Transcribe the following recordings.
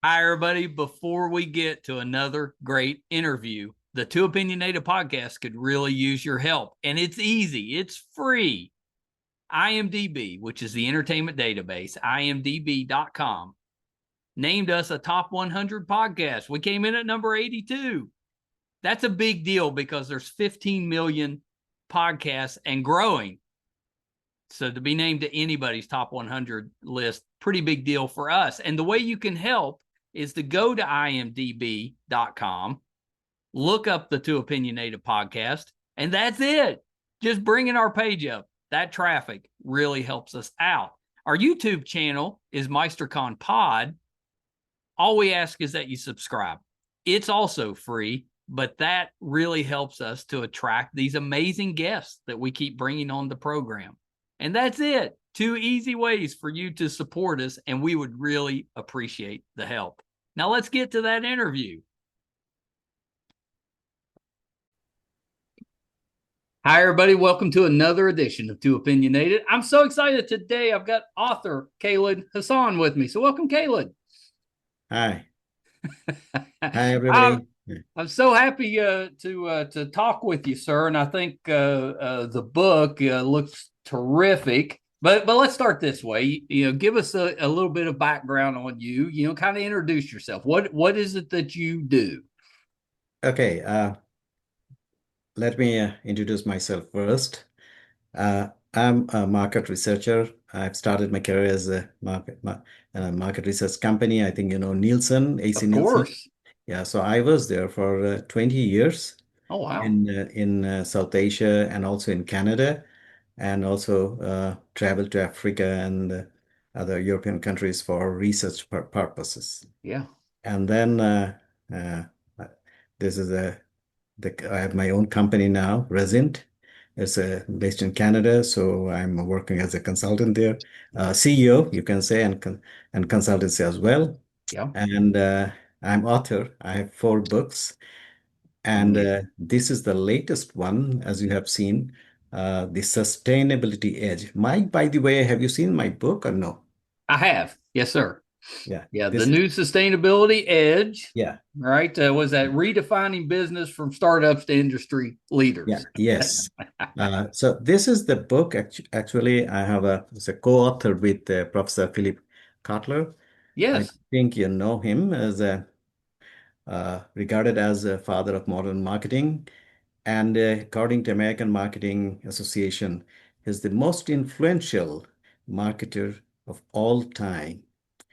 Hi, everybody. Before we get to another great interview, the Two Opinionated podcast could really use your help. And it's easy, it's free. IMDb, which is the entertainment database, imdb.com, named us a top 100 podcast. We came in at number 82. That's a big deal because there's 15 million podcasts and growing. So to be named to anybody's top 100 list, pretty big deal for us. And the way you can help is to go to imdb.com, look up the Two Opinionated podcast, and that's it. Just bringing our page up. That traffic really helps us out. Our YouTube channel is MeisterCon Pod. All we ask is that you subscribe. It's also free, but that really helps us to attract these amazing guests that we keep bringing on the program. And that's it. Two easy ways for you to support us, and we would really appreciate the help. Now let's get to that interview. Hi, everybody. Welcome to another edition of Two Opinionated. I'm so excited today. I've got author Khalid Hasan with me. So welcome, Khalid. Hi. Hi, everybody. I'm so happy to talk with you, sir. And I think the book looks terrific. But let's start this way. Give us a little bit of background on you. Kind of introduce yourself. What is it that you do? Okay, let me introduce myself first. I'm a market researcher. I've started my career as a market research company. I think you know Nielsen, AC Of Nielsen. course. Yeah, so I was there for 20 years Oh, wow. in South Asia and also in Canada, and also traveled to Africa and other European countries for research purposes. Yeah. And then uh, this is I have my own company now, ResInt. It's based in Canada, so I'm working as a consultant there, CEO, you can say, and consultancy as well. Yeah. And I'm author. I have 4 books, and Amazing. this is the latest one, as you have seen, the Sustainability Edge. Mike, by the way, have you seen my book or no? I have. Yes, sir. Yeah, Yeah. The this is new sustainability edge, yeah. right? Was that redefining business from startups to industry Yeah, leaders? yes. So this is the book. Actually, I have it's a co-author with Professor Philip Kotler. I Yes. think you know him as regarded as a father of modern marketing, and according to American Marketing Association, he's the most influential marketer of all time.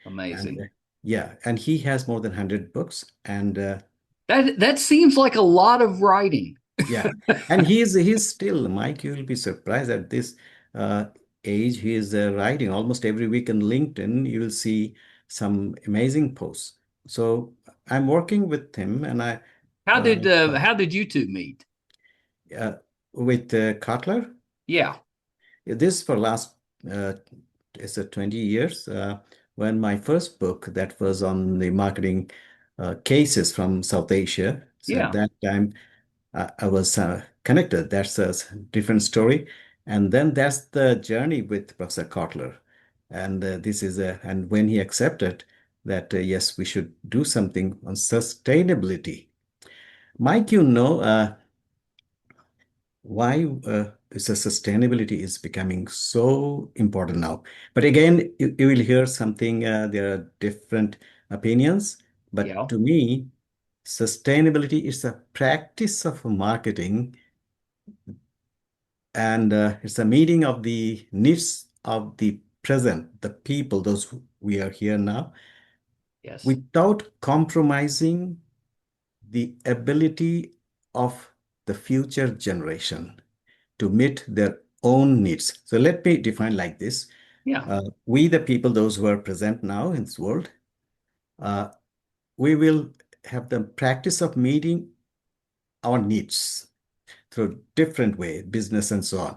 And Amazing. yeah, and he has more than 100 books, and That seems like a lot of writing. yeah, and he's still, Mike, you will be surprised at this uh, age. He is writing almost every week on LinkedIn. You will see some amazing posts. So I'm working with him, and uh, How did you two meet? uh, with Kotler. Yeah. This for last it's 20 years. When my first book that was on the marketing cases from South Asia. So at Yeah. that time, I was connected. That's a different story. And then that's the journey with Professor Kotler. And and when he accepted that, yes, we should do something on sustainability. Mike, why is sustainability is becoming so important now. But again, you will hear something, there are different opinions. But Yeah. to me, sustainability is a practice of marketing, and it's a meeting of the needs of the present, the people, those we are here now, Yes. without compromising the ability of the future generation to meet their own needs. So let me define like this. Yeah. We, the people, those who are present now in this world, uh, we will have the practice of meeting our needs through different way, business and so on,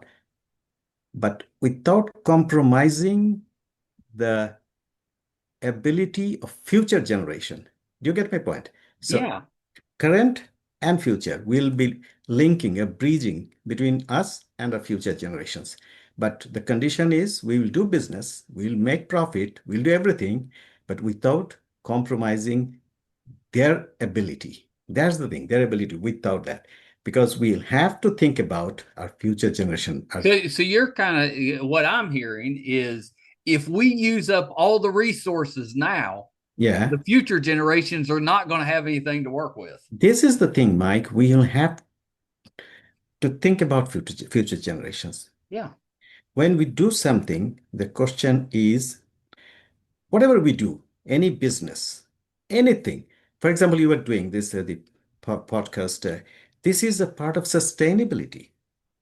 but without compromising the ability of future generation. Do you get my point? So Yeah. current and future will be linking, a bridging between us and our future generations. But the condition is we will do business, we'll make profit, we'll do everything, but without compromising their ability. That's the thing, their ability without that. Because we'll have to think about our future generation. So you're kind of what I'm hearing is if we use up all the resources now, Yeah, the future generations are not going to have anything to work with. this is the thing, Mike. We'll have to think about future generations. Yeah. When we do something, the question is whatever we do, any business, anything. For example, you were doing this, the podcast. This is a part of sustainability.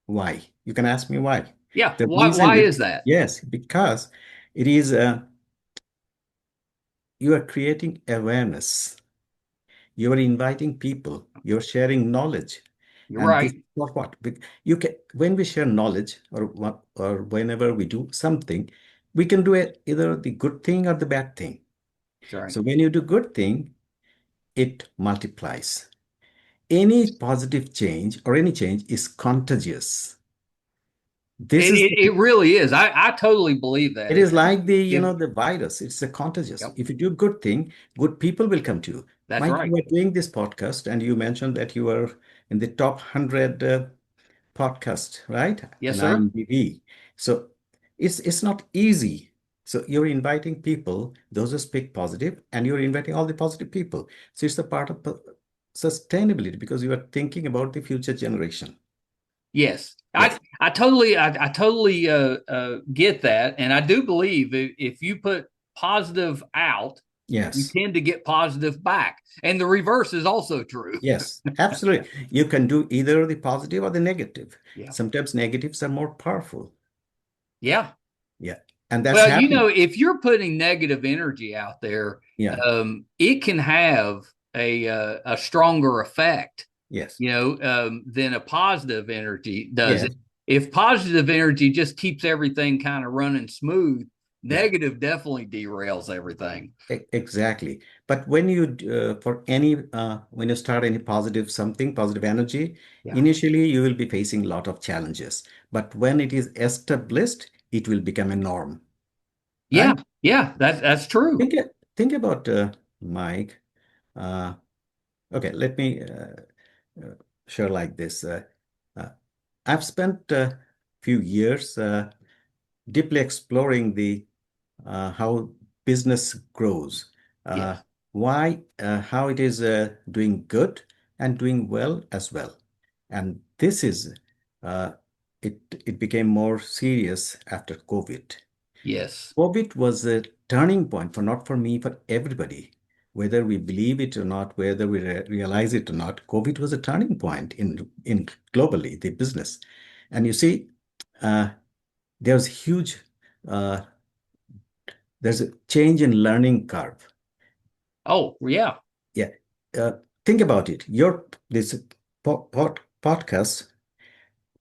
Why? You can ask me why. Yeah. The Why reason is is, that? yes, because it is, you are creating awareness. You are inviting people. You're sharing knowledge. You're And this right. is what you can, when we share knowledge or what, or whenever we do something, we can do it either the good thing or the bad thing. That's right. So when you do good thing, it multiplies. Any positive change or any change is contagious. This It, is it, the, it really is. I totally believe that. it is like the, If the virus. It's a contagious. yep, If you do good thing, good people will come to you. that's Mike, you right. were doing this podcast and you mentioned that you were in the top 100 podcast, right? Yes, And sir. IMDb. So it's not easy. So you're inviting people, those who speak positive, and you're inviting all the positive people. So it's a part of sustainability because you are thinking about the future generation. Yes. I Yes, I totally I totally get that, and I do believe if you put positive out, you yes, tend to get positive back, and the reverse is also true. yes, absolutely. You can do either the positive or the negative. Yeah. Sometimes negatives are more powerful. Yeah. Yeah, and that's Well, happening. if you're putting negative energy out there, Yeah, it can have a stronger effect, yes, than a positive energy does. yes, If positive energy just keeps everything kind of running smooth, yeah. negative definitely derails everything. Exactly. But when you for any when you start any positive something, positive energy, Yeah. initially you will be facing a lot of challenges. But when it is established, it will become a norm, Yeah. right? Yeah. That's true. Think about Mike. Uh, okay, let me uh, share like this. Uh, I've spent a few years deeply exploring the how business grows, uh, Yes. how it is doing good and doing well as well. And this is uh, it became more serious after COVID. Yes. COVID was a turning point for not for me, for everybody. Whether we believe it or not, whether we realize it or not, COVID was a turning point in globally the business. And you see, uh, there's huge uh, there's a change in learning curve. Oh, yeah. Yeah. Uh, think about it. Your this podcast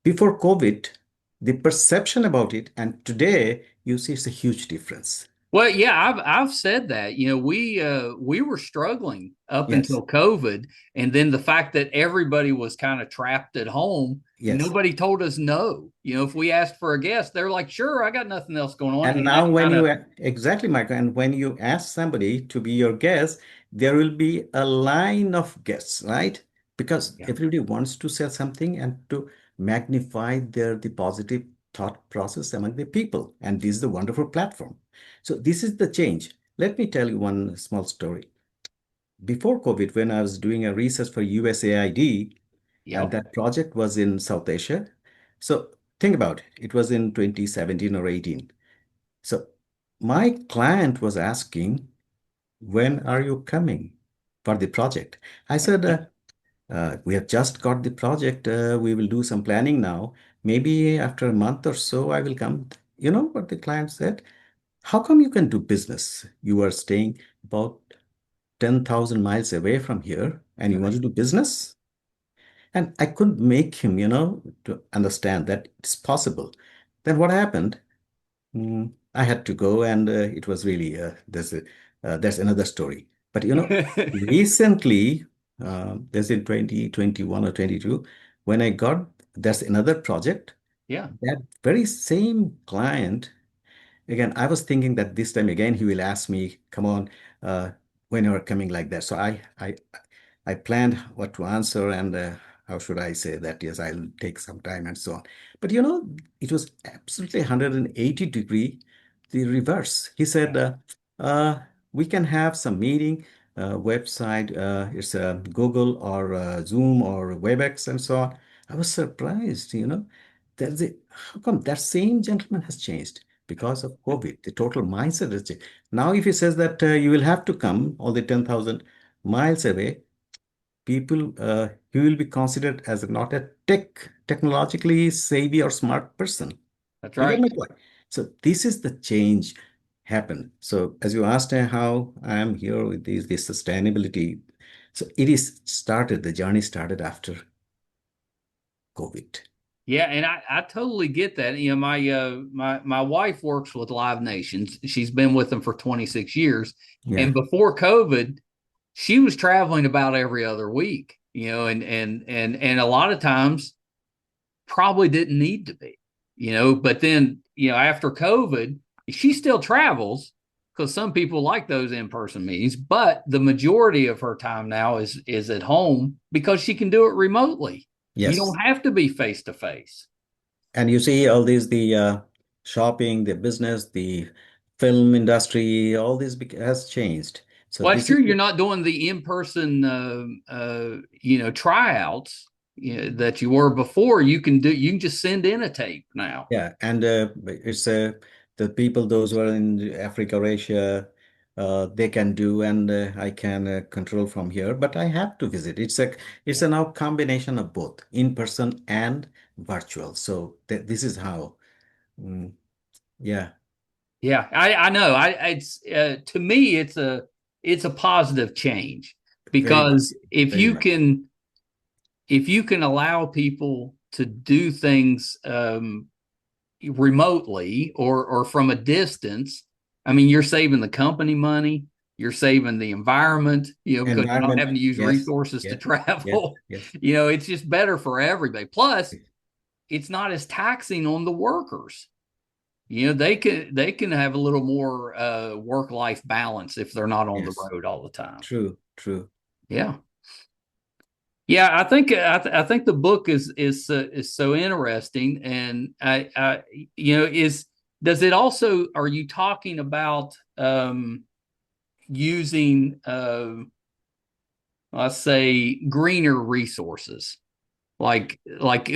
before COVID, the perception about it, and today you see it's a huge difference. Well, yeah, I've said that. We were struggling up Yes. until COVID, and then the fact that everybody was kind of trapped at home, Yes. nobody told us no. If we asked for a guest, they're like, "Sure, I got nothing else going on," And and that now when kind you of exactly, Michael, and when you ask somebody to be your guest, there will be a line of guests, right? Because yeah, everybody wants to say something and to magnify the positive thought process among the people. And this is a wonderful platform. So this is the change. Let me tell you one small story. Before COVID, when I was doing a research for USAID, and yep, that project was in South Asia. So think about it. It was in 2017 or 18. So my client was asking, when are you coming for the project? I said, we have just got the project. We will do some planning now. Maybe after a month or so, I will come. You know what the client said? How come you can do business? You are staying about 10,000 miles away from here and you want to right, do business? And I couldn't make him, to understand that it's possible. Then what happened? I had to go, and it was really there's another story. But recently, there's in 2021 or 22, when I got there's another project. yeah, That very same client again. I was thinking that this time again he will ask me, "Come on, uh, when you are coming like that. So I planned what to answer and how should I say that? Yes, I'll take some time and so on. But it was absolutely 180-degree, the reverse. He said, uh, we can have some meeting, website, it's Google or Zoom or WebEx and so on. I was surprised, how come that same gentleman has changed? Because of COVID, the total mindset has changed. Now, if he says that you will have to come all the 10,000 miles away, people, he will be considered as not a technologically savvy or smart person. That's You get right. my point. So this is the change happened. So as you asked how I am here with this sustainability, so the journey started after COVID. Yeah, and I totally get that. My wife works with Live Nations. She's been with them for 26 years. Yeah. And before COVID, she was traveling about every other week, and a lot of times probably didn't need to be, but then, after COVID, she still travels because some people like those in-person meetings, but the majority of her time now is at home because she can do it remotely. You don't Yes. have to be face to face. And you see all these, the shopping, the business, the film industry, all this has changed. So Well, that's this true. is, You're not doing the in-person, tryouts, that you were before. You can do. You can just send in a tape now. yeah, and it's the people, those who are in Africa or Asia, they can do, and I can control from here. But I have to visit. It's a now combination of both in person and virtual. So this is how, mm, yeah, Yeah, I know. It's to me, it's a positive change very much, because very much. if you can allow people to do things remotely or from a distance, I mean, you're saving the company money, you're saving the environment, because you're not Environment, having to use yes, resources to yes, yes, travel. yes, It's just better for everybody. Plus, it's not as taxing on the workers. They can have a little more work life balance if they're not on the yes. road all the time. True, true. Yeah. Yeah, I think the book is so interesting, and I is does it also, are you talking about using let's say greener resources, like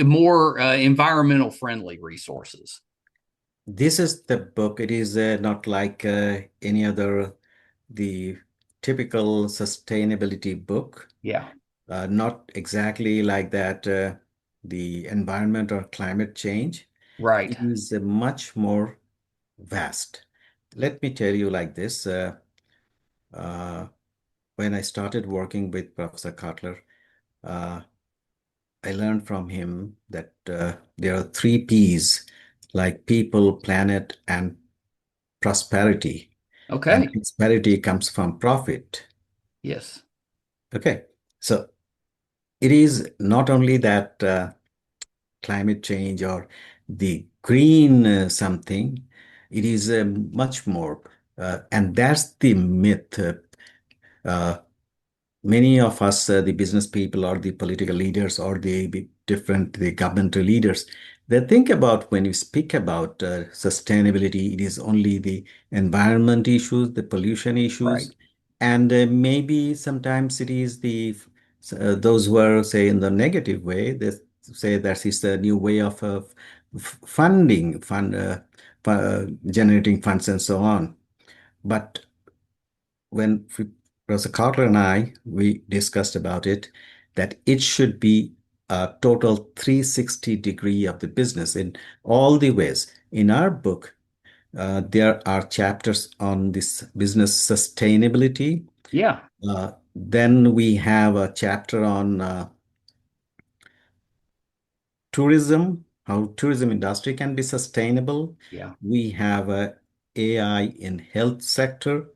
more environmental friendly resources? This is the book. It is not like any other, the typical sustainability book. Yeah, Not exactly like that, the environment or climate change. right. It is much more vast. Let me tell you like this. Uh, when I started working with Professor Kotler, uh, I learned from him that there are three P's, like people, planet, and prosperity. And Okay. prosperity comes from profit. Yes. Okay. So it is not only that climate change or the green something, it is much more. And that's the myth. Uh, Many of us, the business people or the political leaders or the governmental leaders, they think about when you speak about sustainability, it is only the environment issues, the pollution Right. issues, and maybe sometimes it is those who are, say, in the negative way, they say that is the new way of generating funds and so on. But when Professor Carter and we discussed about it, that it should be a total 360 degree of the business in all the ways. In our book, there are chapters on this business sustainability. Yeah. Then we have a chapter on tourism, how tourism industry can be sustainable. Yeah. We have a AI in health sector,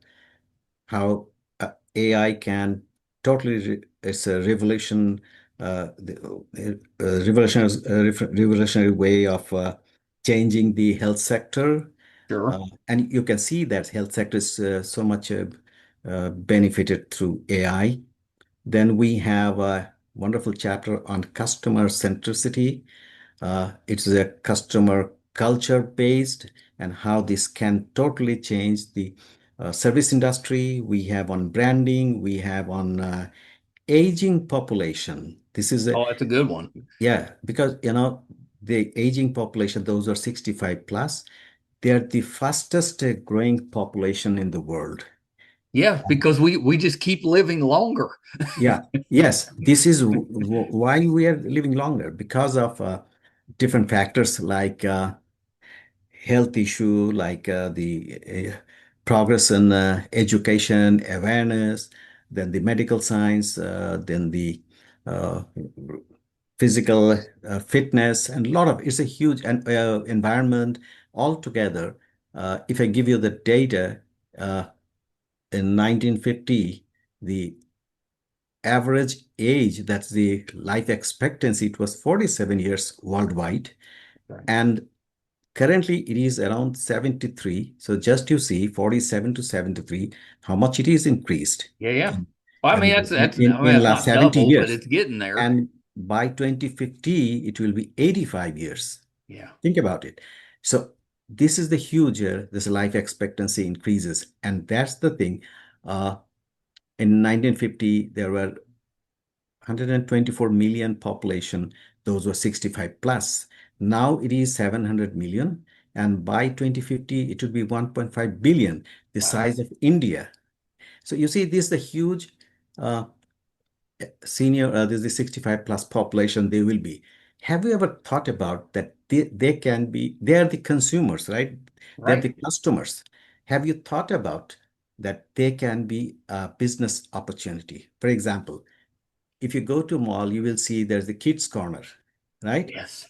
how AI can it's a revolution, revolutionary way of changing the health sector. Sure. And you can see that health sector is so much benefited through AI. Then we have a wonderful chapter on customer centricity. It's a customer culture based and how this can totally change the service industry. We have on branding, we have on aging population. This is a, Oh, that's a good one. yeah, because the aging population, those are 65 plus, they're the fastest growing population in the world. Yeah, because we just keep living longer. Yeah, yes, this is why we are living longer because of different factors like health issue, like the progress in education, awareness, then the medical science, then the uh, physical fitness, and a lot of it's a huge environment altogether. If I give you the data, uh, in 1950, the average age, that's the life expectancy, it was 47 years worldwide. Right. And currently it is around 73. So just you see 47 to 73, how much it is increased Yeah, yeah. in, Well, I mean, in, that's I mean, in that's last not 70 double, but years. it's getting there. And by 2050, it will be 85 years. Yeah. Think about it. So this is the huge, this life expectancy increases. And that's the thing. In 1950, there were 124 million population. Those were 65 plus. Now it is 700 million. And by 2050, it would be 1.5 billion, the Wow. size of India. So you see, this is the huge uh, senior, this is the 65 plus population they will be. Have you ever thought about that they can be, they are the consumers, right? They're Right. the customers. Have you thought about that they can be a business opportunity? For example, if you go to a mall, you will see there's the kids corner, right? Yes.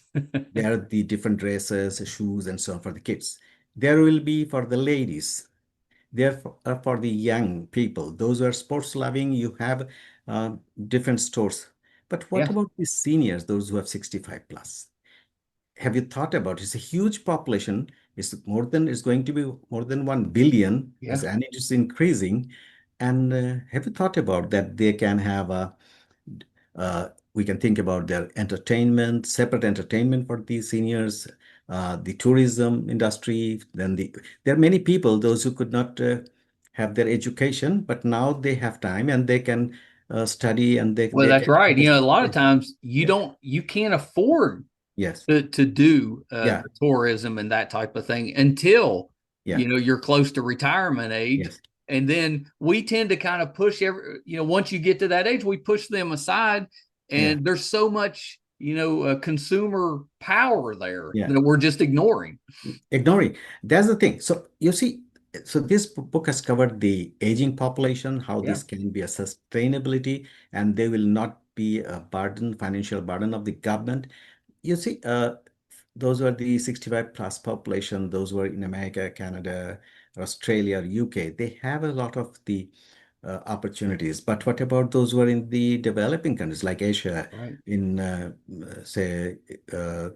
There are the different dresses, shoes, and so on for the kids. There will be for the ladies. There are for the young people. Those who are sports loving, you have uh, different stores. But what Yeah. about the seniors, those who have 65 plus? Have you thought about it's a huge population. It's going to be more than 1 billion, Yeah. and it is increasing. And have you thought about that they can have a we can think about their entertainment, separate entertainment for these seniors, the tourism industry. There are many people, those who could not have their education, but now they have time and they can study and Well, they that's can. right. A lot of times Yeah. you can't afford Yes. to do Yeah. the tourism and that type of thing until Yeah. you're close to retirement age. Yes. And then we tend to kind of push once you get to that age, we push them aside. Yeah. And there's so much, consumer power there Yeah. that we're just ignoring. Ignoring. That's the thing. So you see, so this book has covered the aging population, how Yeah. this can be a sustainability, and they will not be a burden, financial burden of the government. You see, those were the 65 plus population, those were in America, Canada, Australia, UK. They have a lot of the opportunities. But what about those who are in the developing countries like Asia, Right. in say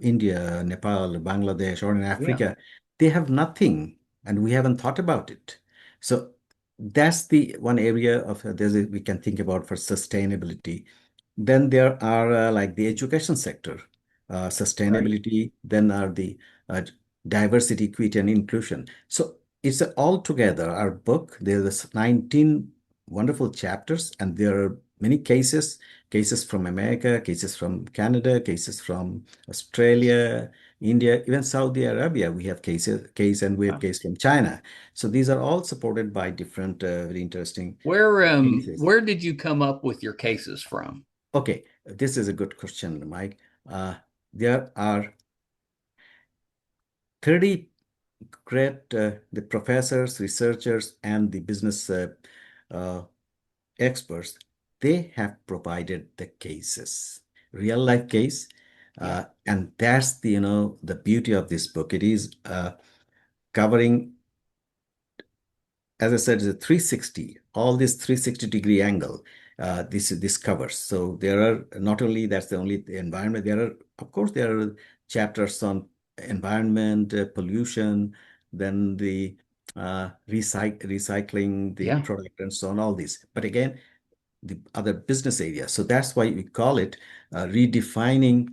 India, Nepal, Bangladesh, or in Yeah. Africa? They have nothing, and we haven't thought about it. So that's the one area of we can think about for sustainability. Then there are like the education sector, Right. sustainability. Then are the uh, diversity, equity, and inclusion. So it's all together. Our book, there's 19 wonderful chapters, and there are many cases from America, cases from Canada, cases from Australia, India, even Saudi Arabia. We have and we have Wow. case from China. So these are all supported by different very interesting cases. Where did you come up with your cases from? Okay, this is a good question, Mike. Uh, there are 30 great the professors, researchers, and the business uh, experts. They have provided the cases, real life case, Yeah. and that's the the beauty of this book. It is covering, as I said, it's a 360, all this 360-degree angle. This covers. So there are not only that's the only environment. There are, of course, there are chapters on environment, pollution, then the recycling the Yeah. product and so on, all these. But again, the other business areas. So that's why we call it redefining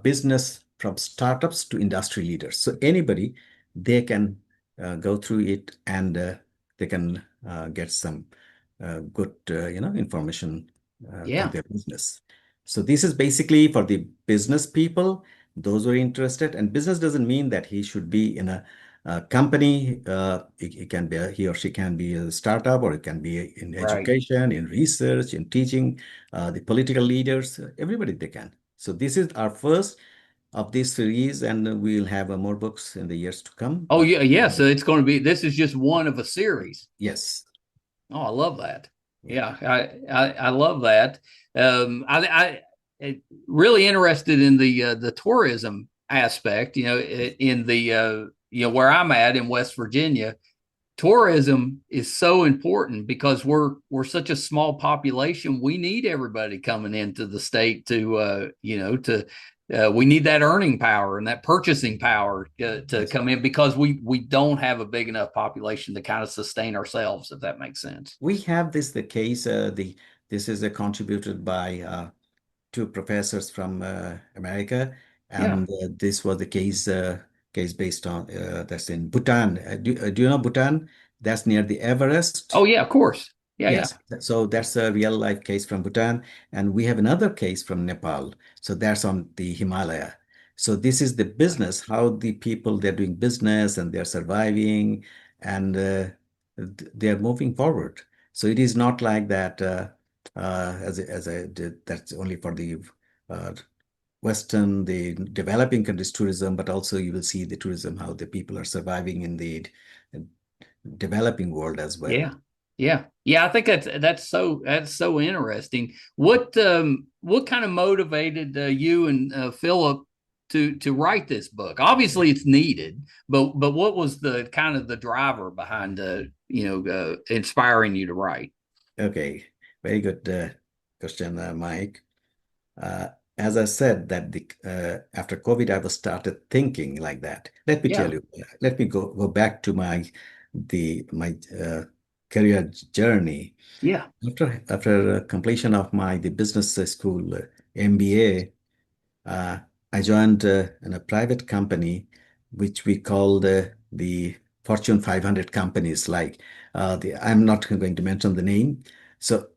business from startups to industry leaders. So anybody, they can go through it and they can get some good, information for Yeah. their business. So this is basically for the business people, those who are interested. And business doesn't mean that he should be in a company. It can be he or she can be a startup, or it can be in Right. education, in research, in teaching, the political leaders, everybody they can. So this is our first of this series, and we'll have more books in the years to come. Oh But yeah, yeah. So it's going to be. This is just one of a series. yes, Oh, I love that. yeah, Yeah, I love that. I really interested in the tourism aspect. You know, in the where I'm at in West Virginia, tourism is so important because we're such a small population. We need everybody coming into the state to to we need that earning power and that purchasing power to yes. come in because we don't have a big enough population to kind of sustain ourselves, if that makes sense. We have this the case. This is contributed by two professors from America, Yeah. and this was the case based on that's in Bhutan. Do you know Bhutan? That's near the Oh Everest. yeah, of course. Yeah, yeah. Yes, so that's a real life case from Bhutan, and we have another case from Nepal. So that's on the Himalaya. So this is the business, how the people they're doing business and they're surviving, and they're moving forward. So it is not like that as I did, that's only for the uh, Western, the developing countries tourism, but also you will see the tourism how the people are surviving in the developing world as well. Yeah. Yeah. Yeah, I think that's so interesting. What kind of motivated you and Philip to write this book? Obviously it's needed, but what was the kind of the driver behind inspiring you to write? Okay, very good question, Mike. Uh, as I said, that the after COVID, I was started thinking like that. Let me tell Yeah. you. Let me go back to my career journey. Yeah. After completion of my the business school MBA, I joined in a private company, which we called the Fortune 500 companies. Like I'm not going to mention the name. So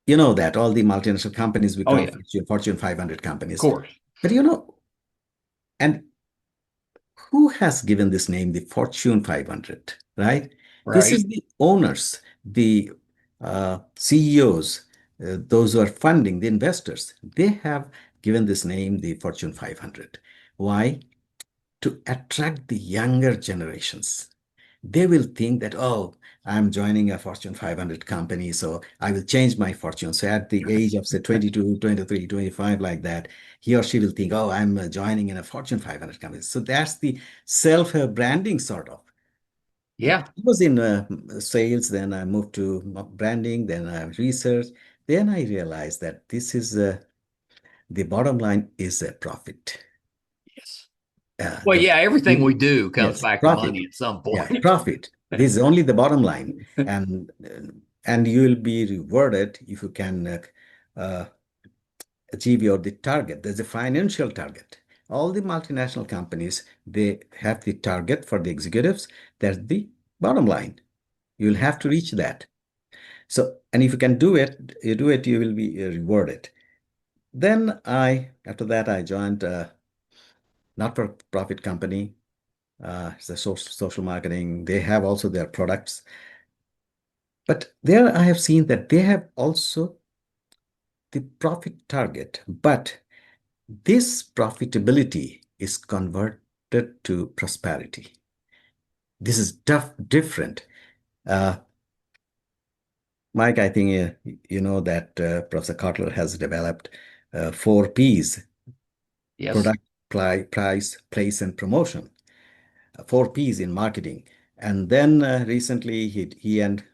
you know that all the multinational companies we Oh call yeah. Of Fortune 500 companies. course. But and who has given this name, the Fortune 500, right? This is Right. the owners, the CEOs, those who are funding, the investors. They have given this name, the Fortune 500. Why? To attract the younger generations. They will think that, oh, I'm joining a Fortune 500 company, so I will change my fortune. So at the age of, say, 22, 23, 25, like that, he or she will think, oh, I'm joining in a Fortune 500 company. So that's the self-branding sort of. Yeah. I was in sales, then I moved to branding, then research. Then I realized that this is the bottom line is a profit. Yes. Uh, Well, the yeah, everything we do comes yes, back to profit. money at some Yeah, point. profit. This is only the bottom line, and you will be rewarded if you can uh, achieve your the target. There's a financial target. All the multinational companies they have the target for the executives. That's the bottom line. You'll have to reach that. So, and if you can do it, you do it, you will be rewarded. Then after that, I joined a not-for-profit company. It's a social marketing. They have also their products. But there I have seen that they have also the profit target, but this profitability is converted to prosperity. This is different. Uh, Mike, I think you know that Professor Kotler has developed four P's: Yes. product, price, place, and promotion. Four P's in marketing. And then recently he and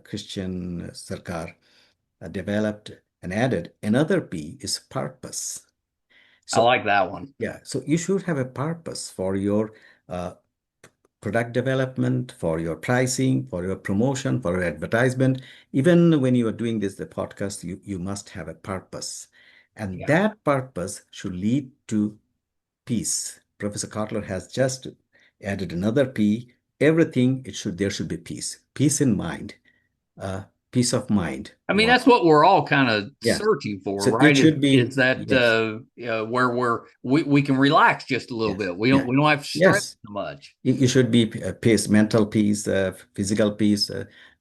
Christian Sarkar developed and added another P is purpose. I So like that one. yeah, so you should have a purpose for your uh, product development, for your pricing, for your promotion, for your advertisement. Even when you are doing this, the podcast, you must have a purpose. And Yeah. that purpose should lead to peace. Professor Kotler has just added another P. Everything, there should be peace. Peace in mind, uh, peace of mind. I mean, that's what we're all kind of Yeah. searching for, So it right? should be, Is that yes, where we can relax just a little yes, bit. yeah, We don't have to stress yes. so much. You should be peace, mental peace, physical peace,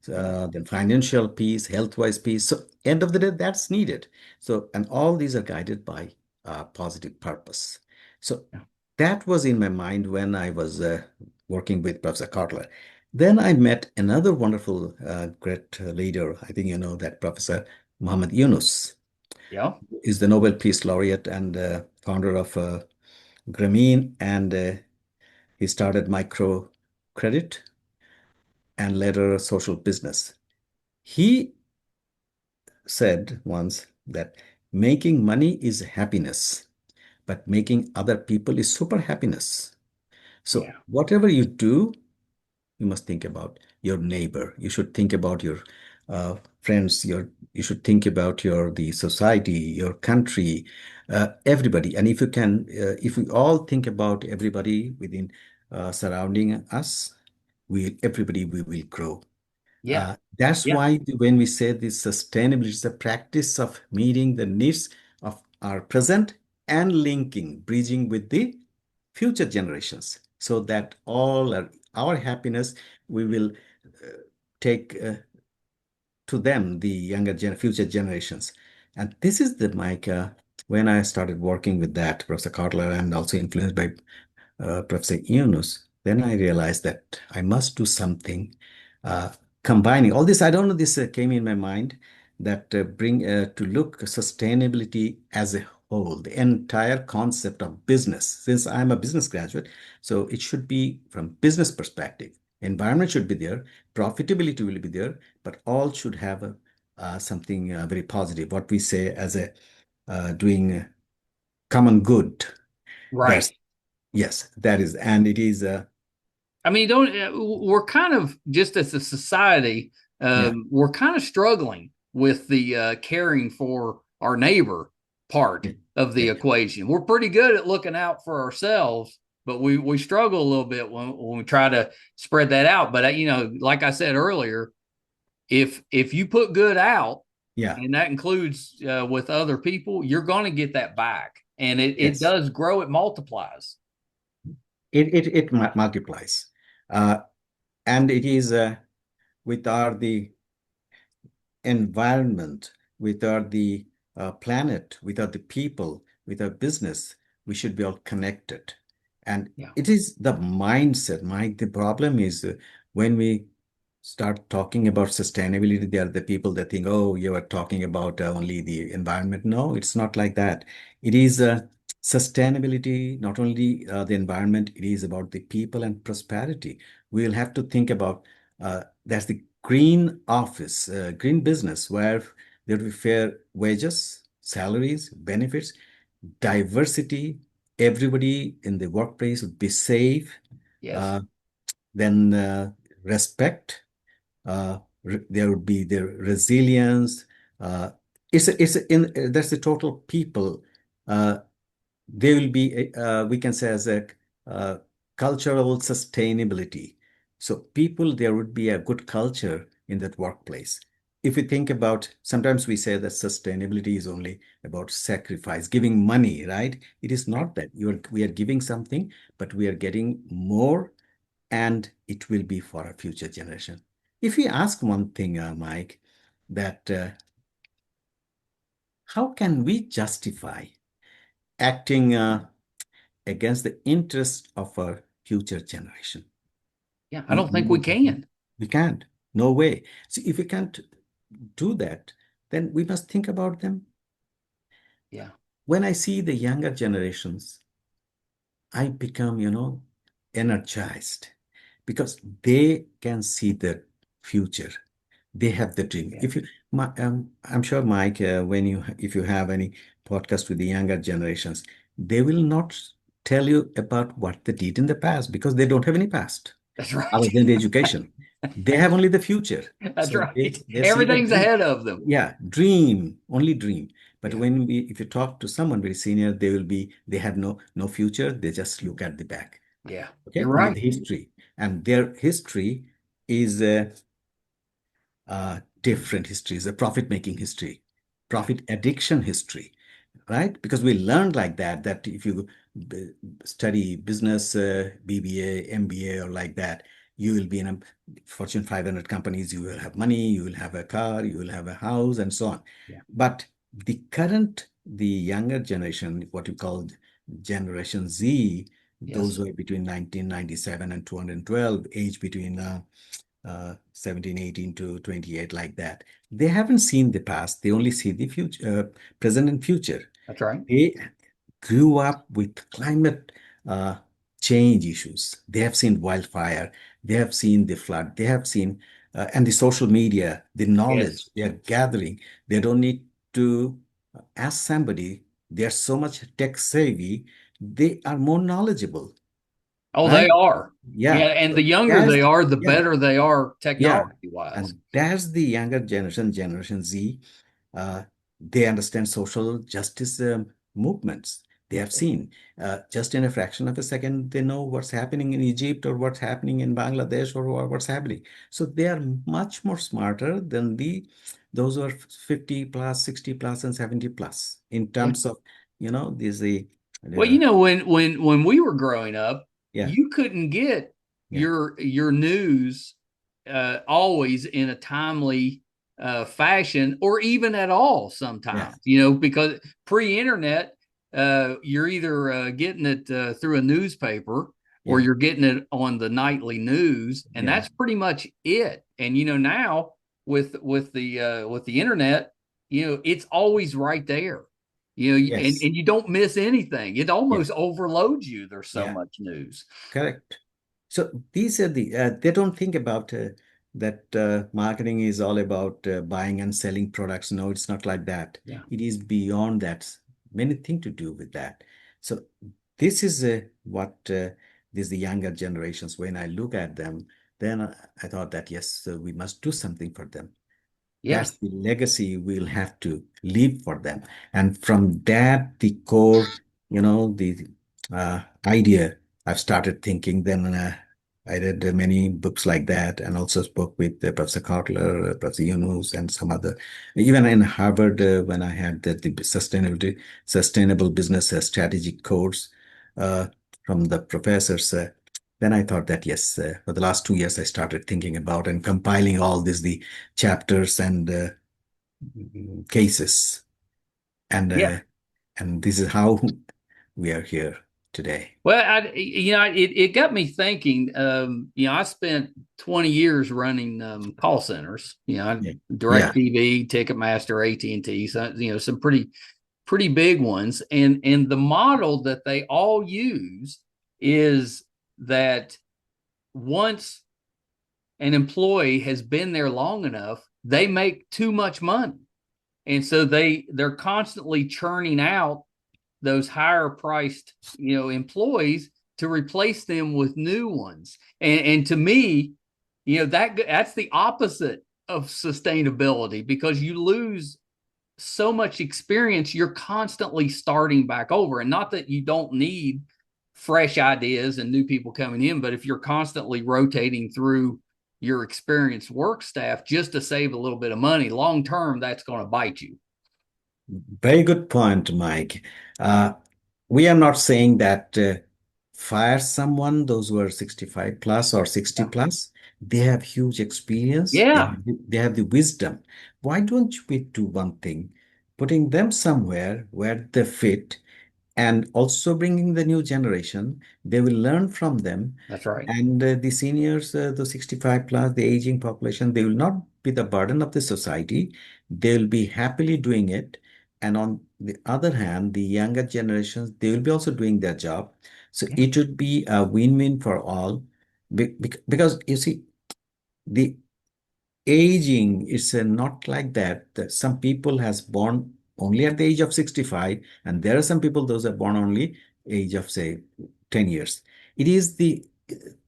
then financial peace, health-wise peace. So end of the day, that's needed. So, and all these are guided by positive purpose. So Yeah. that was in my mind when I was working with Professor Kotler. Then I met another wonderful, great leader. I think you know that Professor Muhammad Yunus Yeah. is the Nobel Peace Laureate and founder of Grameen, and he started microcredit and later social business. He said once that making money is happiness, but making other people is super happiness. So Yeah. whatever you do, you must think about your neighbor. You should think about your friends. You should think about the society, your country, everybody. And if you can, if we all think about everybody within surrounding us, everybody we will grow. Yeah. That's Yeah. why when we say this sustainability is the practice of meeting the needs of our present and linking, bridging with the future generations, so that all our happiness we will take to them, the future generations. And this is the Mike. When I started working with that, Professor Kotler, and also influenced by Professor Yunus, then I realized that I must do something uh, combining all this. I don't know, this came in my mind that bring to look sustainability as a whole, the entire concept of business. Since I'm a business graduate, so it should be from business perspective. Environment should be there, profitability will be there, but all should have something very positive. What we say as a doing common good. Right. That's Yes, that is, and it is. I mean, don't we're kind of just as a society, Yeah, we're kind of struggling with the caring for our neighbor part yeah, of the yeah, equation. We're pretty good at looking out for ourselves, but we struggle a little bit when we try to spread that out. But like I said earlier, if you put good out, yeah. and that includes with other people, you're going to get that back, and it Yes, does grow. It multiplies. it multiplies, uh, and it is with our the environment, with our the planet, with our the people, with our business, we should be all connected. And Yeah. it is the mindset, Mike. The problem is when we start talking about sustainability, there are the people that think, oh, you are talking about only the environment. No, it's not like that. It is sustainability, not only the environment, it is about the people and prosperity. We'll have to think about that's the green office, green business, where there will be fair wages, salaries, benefits, diversity. Everybody in the workplace would be safe. Yes. Uh, then respect. There would be the resilience. Uh, that's the total people. Uh, they will be, we can say, as a uh, cultural sustainability. So people, there would be a good culture in that workplace. If you think about, sometimes we say that sustainability is only about sacrifice, giving money, right? It is not that. We are giving something, but we are getting more, and it will be for a future generation. If we ask one thing, Mike, that how can we justify acting against the interests of our future generation? Yeah. I don't think we can. We can't. No way. So if we can't do that, then we must think about them. Yeah. When I see the younger generations, I become, energized because they can see the future. They have the dream. Yeah. If you, I'm sure, Mike, if you have any podcast with the younger generations, they will not tell you about what they did in the past because they don't have any past. That's other right. than the education. They have only the future. That's So right. they see the Everything's dream. ahead of them. Yeah, dream, only dream. But Yeah. if you talk to someone very senior, they have no future. They just look at the back. Yeah. Okay, You're only right. the history. And their history is different histories, a profit-making history, Yeah. profit addiction history, right? Because we learned like that if you study business, BBA, MBA, or like that, you will be in a Fortune 500 companies, you will have money, you will have a car, you will have a house, and so on. Yeah. But the younger generation, what you call Generation Z, those Yes. were between 1997 and 212, age between 17, 18 to 28, like that. They haven't seen the past. They only see the future, present and future. That's right. They grew up with climate uh, change issues. They have seen wildfire. They have seen the flood. They have seen, and the social media, the Yes. knowledge they are gathering. They don't need to ask somebody. They are so much tech savvy. They are more knowledgeable, Oh, they right? are. Yeah. Yeah. And So the younger that's, they are, the yeah. better they are Yeah, technology wise. and that's the younger generation, Generation Z. Uh, they understand social justice movements. They have seen just in a fraction of a second, they know what's happening in Egypt or what's happening in Bangladesh or what's happening. So they are much more smarter than those who are 50 plus, 60 plus, and 70 plus in Yeah. terms of, these Well, uh, when we were growing up, yeah, you couldn't get yeah, your news always in a timely fashion, or even at all. yeah, Sometimes, because pre-internet, you're either getting it through a newspaper or yeah, you're getting it on the nightly news, and yeah, that's pretty much it. And now with the internet, it's always right there. yes, And you don't miss anything. It yeah, almost overloads you. There's so yeah. much news. Correct. So these are they don't think about that marketing is all about buying and selling products. No, it's not like that. Yeah. It is beyond that. Many things to do with that. So this is what these the younger generations, when I look at them, then I thought that yes, we must do something for them. Yeah. That's the legacy we'll have to leave for them. And from that, the core, the idea, I've started thinking. Then I read many books like that, and also spoke with Professor Kotler, Professor Yunus, and some other. Even in Harvard, when I had the sustainable business strategic course uh, from the professors, then I thought that yes, for the last 2 years, I started thinking about and compiling all the chapters and cases, and Yeah. this is how we are here today. Well, it got me thinking. I spent 20 years running call centers. Yeah, Direct yeah, TV, Ticketmaster, AT&T. So, some pretty big ones. And the model that they all use is that once an employee has been there long enough, they make too much money. And so they're constantly churning out those higher priced, employees to replace them with new ones. And to me, that's the opposite of sustainability, because you lose so much experience. You're constantly starting back over. And not that you don't need fresh ideas and new people coming in, but if you're constantly rotating through your experienced work staff just to save a little bit of money, long term, that's going to bite you. very good point, Mike. Uh, we are not saying that fire someone, those who are 65 plus or 60 Yeah. plus. They have huge experience. They Yeah, have, they have the wisdom. Why don't we do one thing? Putting them somewhere where they fit, and also bringing the new generation. They will learn from them. that's right. And the seniors, the 65 plus, the aging population, they will not be the burden of the society. They will be happily doing it. And on the other hand, the younger generations, they will be also doing their job. So Yeah. it would be a win-win for all. Because you see, the aging is not like that some people has born only at the age of 65, and there are some people those are born only age of say 10 years. It is the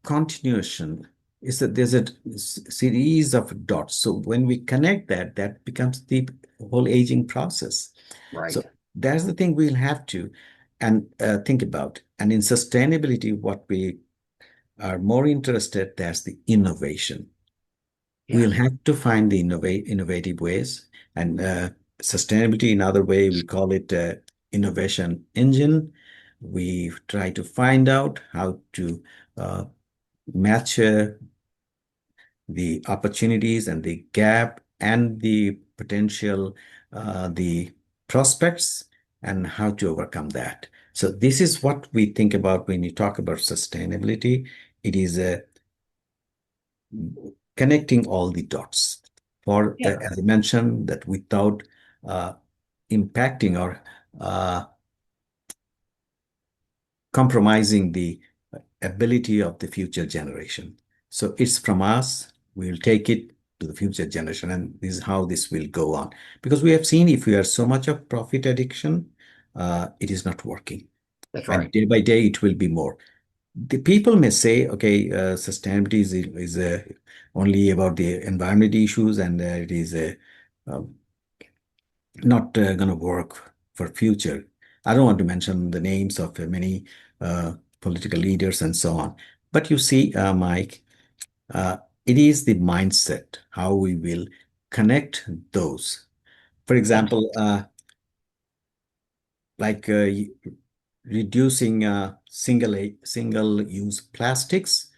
continuation is that there's a series of dots. So when we connect that, that becomes the whole aging process. So Right. that's the thing we'll have to and think about. And in sustainability, what we are more interested, that's the innovation. Yeah. We'll have to find the innovative ways and sustainability. In other way, we call it innovation engine. We try to find out how to uh, match the opportunities and the gap and the potential, the prospects, and how to overcome that. So this is what we think about when you talk about sustainability. It is connecting all the dots. For Yeah. as I mentioned, that without uh, impacting or compromising the ability of the future generation. So it's from us, we'll take it to the future generation, and this is how this will go on. Because we have seen if we are so much of profit addiction, it is not working. That's And right. day by day, it will be more. The people may say, okay, sustainability is only about the environment issues and it is not going to work for future. I don't want to mention the names of many political leaders and so on. But you see, Mike, uh, it is the mindset, how we will connect those. For Yeah. example, like reducing single use plastics.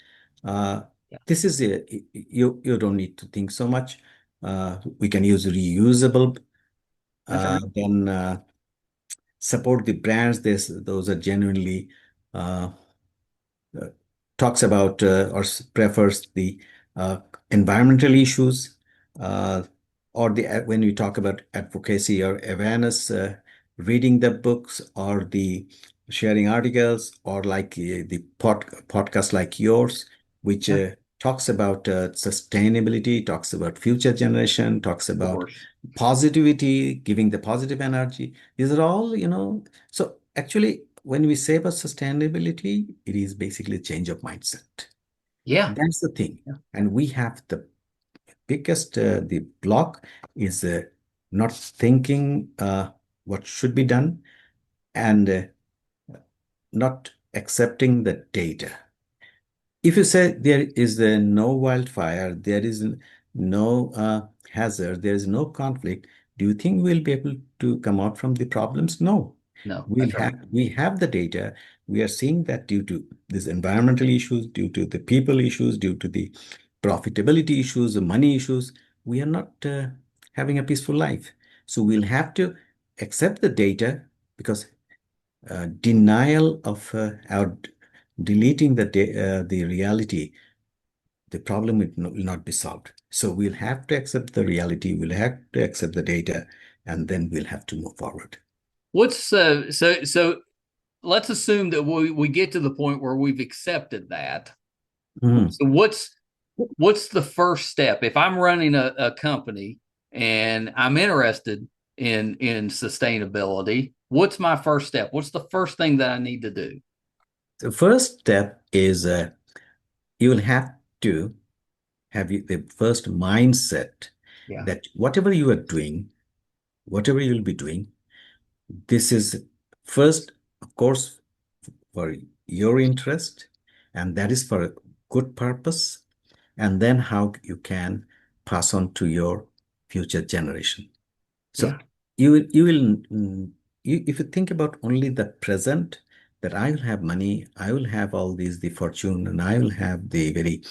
Uh, Yeah. this is you don't need to think so much. We can use reusable. That's right. Then support the brands. Those are genuinely uh, uh, talks about or prefers the uh, environmental issues, uh, or the when we talk about advocacy or awareness, reading the books or the sharing articles, or like the podcast like yours, which Yeah. talks about sustainability, talks about future generation, talks Of about course. positivity, giving the positive energy. These are all, so actually, when we say about sustainability, it is basically a change of mindset. Yeah. That's the thing. Yeah. And we have the biggest, the block is not thinking what should be done and not accepting the data. If you say there is no wildfire, there is no hazard, there is no conflict, do you think we'll be able to come out from the problems? No. No, We'll that's right. have we have the data. We are seeing that due to these environmental issues, due to the people issues, due to the profitability issues, the money issues, we are not having a peaceful life. So we'll have to accept the data because denial of our deleting the reality, the problem will not be solved. So we'll have to accept the reality, we'll have to accept the data, and then we'll have to move forward. What's so let's assume that we get to the point where we've accepted that. Mhm. So what's the first step? If I'm running a company and I'm interested in sustainability, what's my first step? What's the first thing that I need to do? The first step is you will have to have the first mindset Yeah. that whatever you are doing, whatever you'll be doing, this is first, of course, for your interest, and that is for a good purpose, and then how you can pass on to your future generation. So Yeah. if you think about only the present, that I will have money, I will have all these the fortune, and I will have the very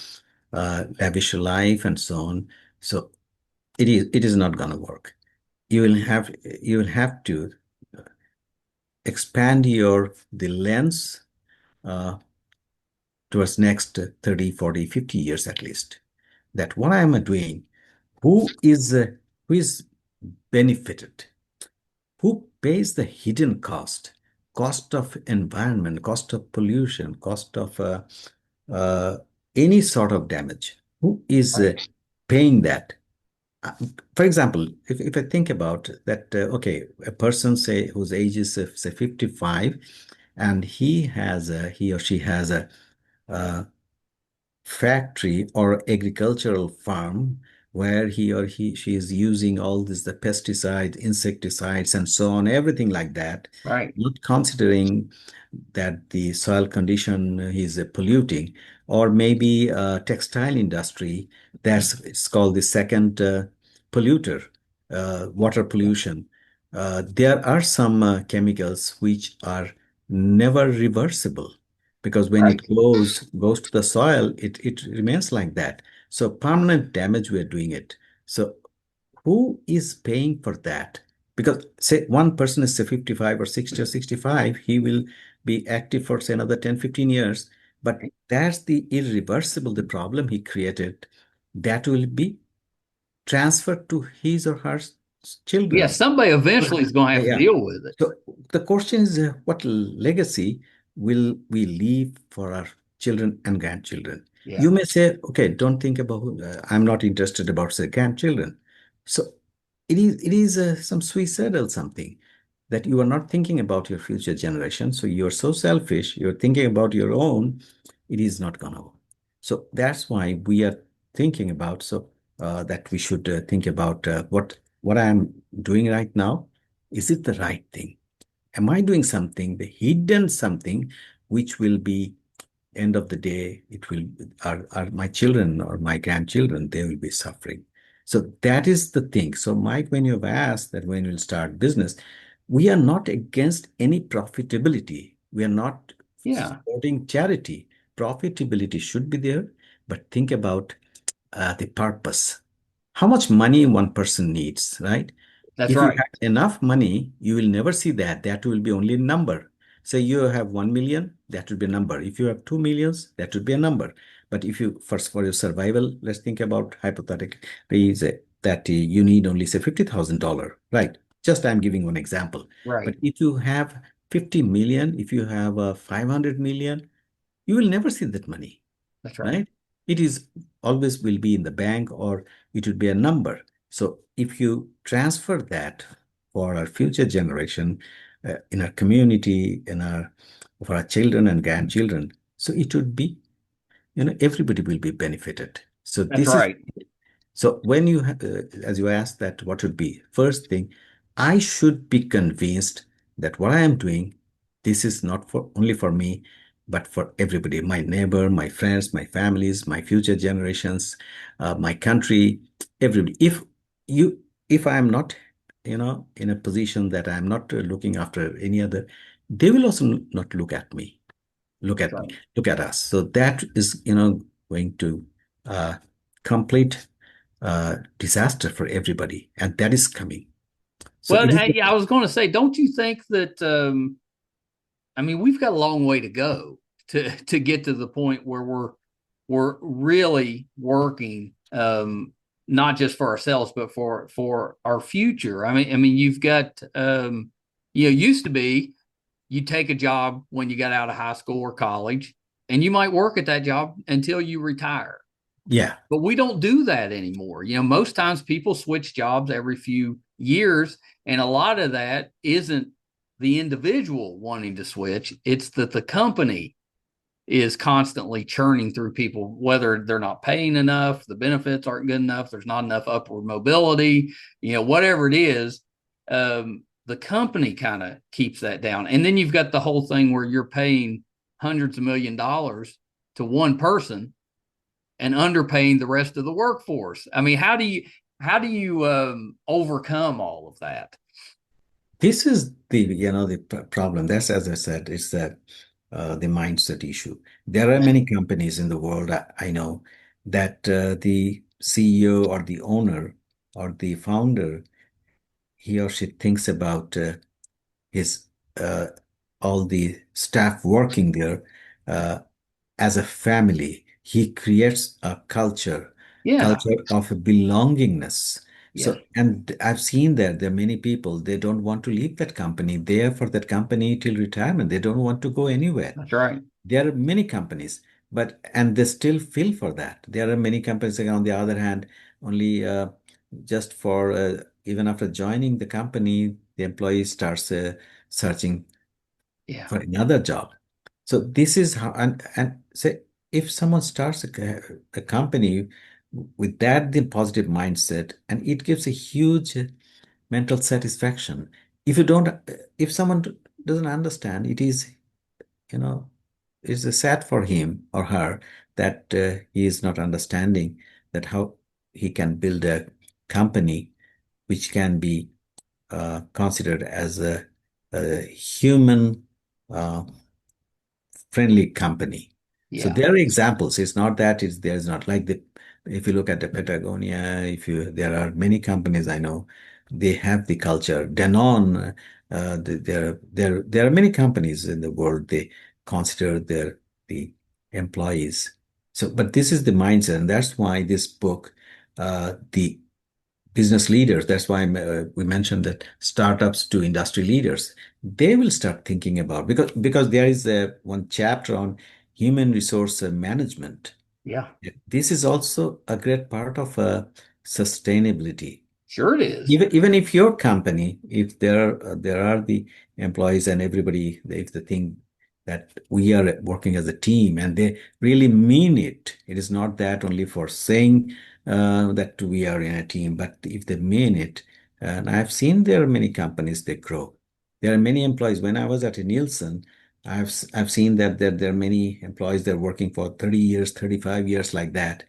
lavish life and so on. So it is not going to work. You will have to expand the lens uh, towards next 30, 40, 50 years at least. That what I am doing, who is benefited, who pays the hidden cost of environment, cost of pollution, cost of uh, any sort of damage, who is Right. paying that? Uh, for example, if I think about that, okay, a person say whose age is say 55, and he or she has a factory or agricultural farm where he or she is using all this the pesticides, insecticides, and so on, everything like that, Right. not considering that the soil condition is polluting, or maybe textile industry, that's it's called the second polluter, water pollution. There are some chemicals which are never reversible because when Right. it goes to the soil, it remains like that. So permanent damage we're doing it. So who is paying for that? Because say one person is say 55 or 60 or 65, he will be active for say another 10, 15 years. But that's the irreversible, the problem he created. That will be transferred to his or her Yeah, children. somebody eventually is going to have to Yeah. deal with it. So the question is, what legacy will we leave for our children and grandchildren? You Yeah, may say, okay, don't think about, I'm not interested about say grandchildren. So it is some suicidal something that you are not thinking about your future generation. So you're so selfish, you're thinking about your own, it is not gonna work. So that's why we are thinking about that we should think about what I'm doing right now. Is it the right thing? Am I doing something, the hidden something, which will be end of the day, it will are my children or my grandchildren, they will be suffering. So that is the thing. So Mike, when you've asked that when we'll start business, we are not against any profitability. We are not yeah, supporting charity. Profitability should be there, but think about the purpose. How much money one person needs, right? that's If you right. have enough money, you will never see that. That will be only a number. Say you have 1 million, that will be a number. If you have 2 millions, that would be a number. But if you, first for your survival, let's think about hypothetically say that you need only say $50,000, right? Just I'm giving one example. But Right. if you have 50 million, if you have 500 million, you will never see that money, That's right. right? It is always will be in the bank or it would be a number. So if you transfer that for our future generation, in our community, in our for our children and grandchildren, so it would be, everybody will be benefited. So That's this is right. so when you, as you asked that what would be first thing, I should be convinced that what I am doing, this is not for only for me, but for everybody, my neighbor, my friends, my families, my future generations, my country, everybody. You, if I am not, in a position that I am not looking after any other, they will also not look at me, look That's at me, right. look at us. So that is, going to uh, complete disaster for everybody, and that is coming. So Well, it is. I was going to say, don't you think that? I mean, we've got a long way to go to get to the point where we're really working, not just for ourselves, but for our future. I mean, you've got, used to be you take a job when you got out of high school or college, and you might work at that job until you retire. Yeah. But we don't do that anymore. Most times people switch jobs every few years, and a lot of that isn't the individual wanting to switch, it's that the company is constantly churning through people, whether they're not paying enough, the benefits aren't good enough, there's not enough upward mobility, whatever it is. The company kind of keeps that down. And then you've got the whole thing where you're paying hundreds of $1 millions to one person and underpaying the rest of the workforce. I mean, how do you overcome all of that? This is the problem. That's, as I said, it's that the mindset issue. There are many companies in the world I know that the CEO or the owner or the founder, he or she thinks about his uh, all the staff working there uh, as a family. He creates a Yeah, culture of belongingness. yeah, So, and I've seen that there are many people, they don't want to leave that company. They are for that company till retirement. They don't want to go anywhere. that's right. There are many companies, and they still feel for that. There are many companies, on the other hand, only just for even after joining the company, the employee starts searching Yeah, for another job. So this is how, and say if someone starts a company with that the positive mindset, and it gives a huge mental satisfaction. If you don't, if someone doesn't understand, it is, you know, it's sad for him or her that he is not understanding that how he can build a company which can be considered as a human uh, friendly company. So Yeah, there are examples. It's not that it's there's not like the if you look at the Patagonia, if you there are many companies I know, they have the culture. Danone, there are many companies in the world they consider their the employees. So, but this is the mindset, and that's why this book, the business leaders, that's why we mentioned that startups to industry leaders, they will start thinking about because there is one chapter on human resource management. yeah, This is also a great part of sustainability. sure it is. Even if your company, if there are the employees and everybody, if they think that we are working as a team and they really mean it, it is not that only for saying that we are in a team, but if they mean it. And I've seen there are many companies they grow. There are many employees. When I was at Nielsen, I've seen that there are many employees that are working for 30 years, 35 years like that.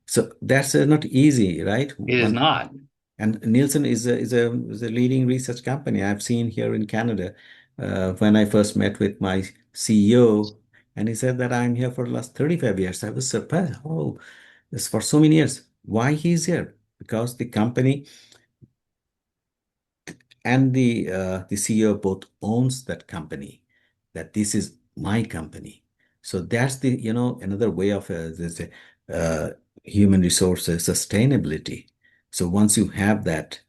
So that's not easy, right? It is not. And Nielsen is a leading research company I've seen here in Canada. When I first met with my CEO, and he said that I'm here for the last 35 years, I was surprised. Oh, this for so many years. Why he's here? Because the company and the CEO both owns that company. That this is my company. So that's the another way of this uh, human resources sustainability. So once you have that,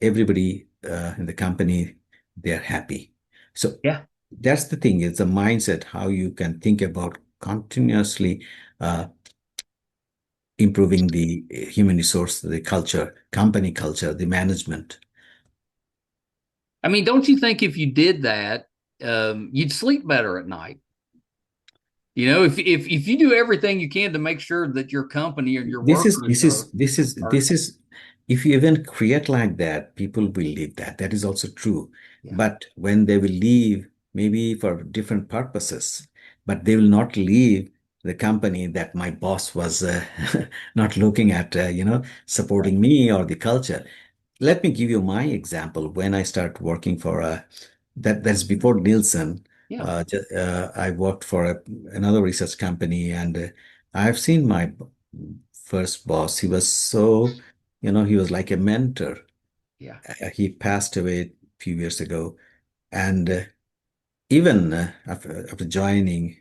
everybody in the company, they're happy. So Yeah. that's the thing. It's a mindset how you can think about continuously uh, improving the human resource, the culture, company culture, the management. I mean, don't you think if you did that, you'd sleep better at night? You know, if you do everything you can to make sure that your company and your This is workers this is this is are this is if you even create like that, people will leave that. That is also true. yeah, But when they will leave, maybe for different purposes, but they will not leave the company that my boss was not looking at, right. supporting me or the culture. Let me give you my example. When I start working for that's before Nielsen. Yeah, I worked for another research company, and I've seen my first boss. He was so, he was like a mentor. yeah, He passed away a few years ago, and even after joining,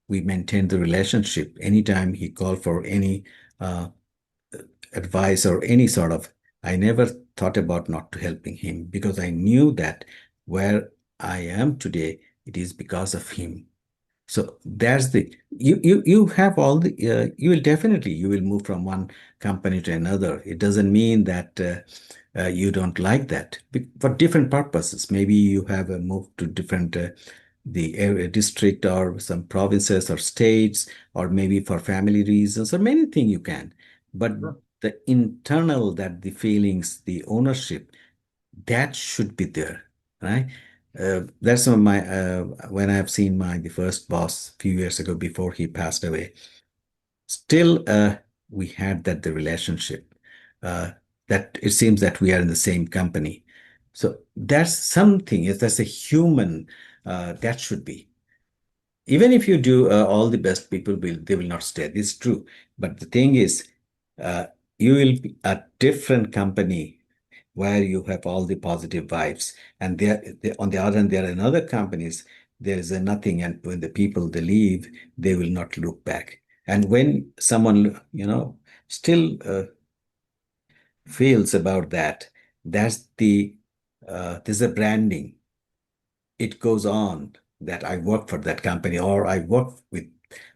we maintained the relationship. Anytime he called for any uh, advice or any sort of, I never thought about not helping him because I knew that where I am today, it is because of him. So that's the you have all the you will definitely you will move from one company to another. It doesn't mean that you don't like that for different purposes. Maybe you have a move to different the area, district or some provinces or states, or maybe for family reasons or many things you can. But sure. the internal that the feelings, the ownership, that should be there, right? That's some of my when I've seen my the first boss a few years ago before he passed away. Still, we had that the relationship that it seems that we are in the same company. So that's something. That's a human that should be. Even if you do all the best, people will they will not stay. This is true. But the thing is, uh, you will be a different company where you have all the positive vibes. And on the other hand, there are in other companies, there is a nothing. And when the people they leave, they will not look back. And when someone, still feels about that, that's there's a branding. It goes on that I work for that company or I work with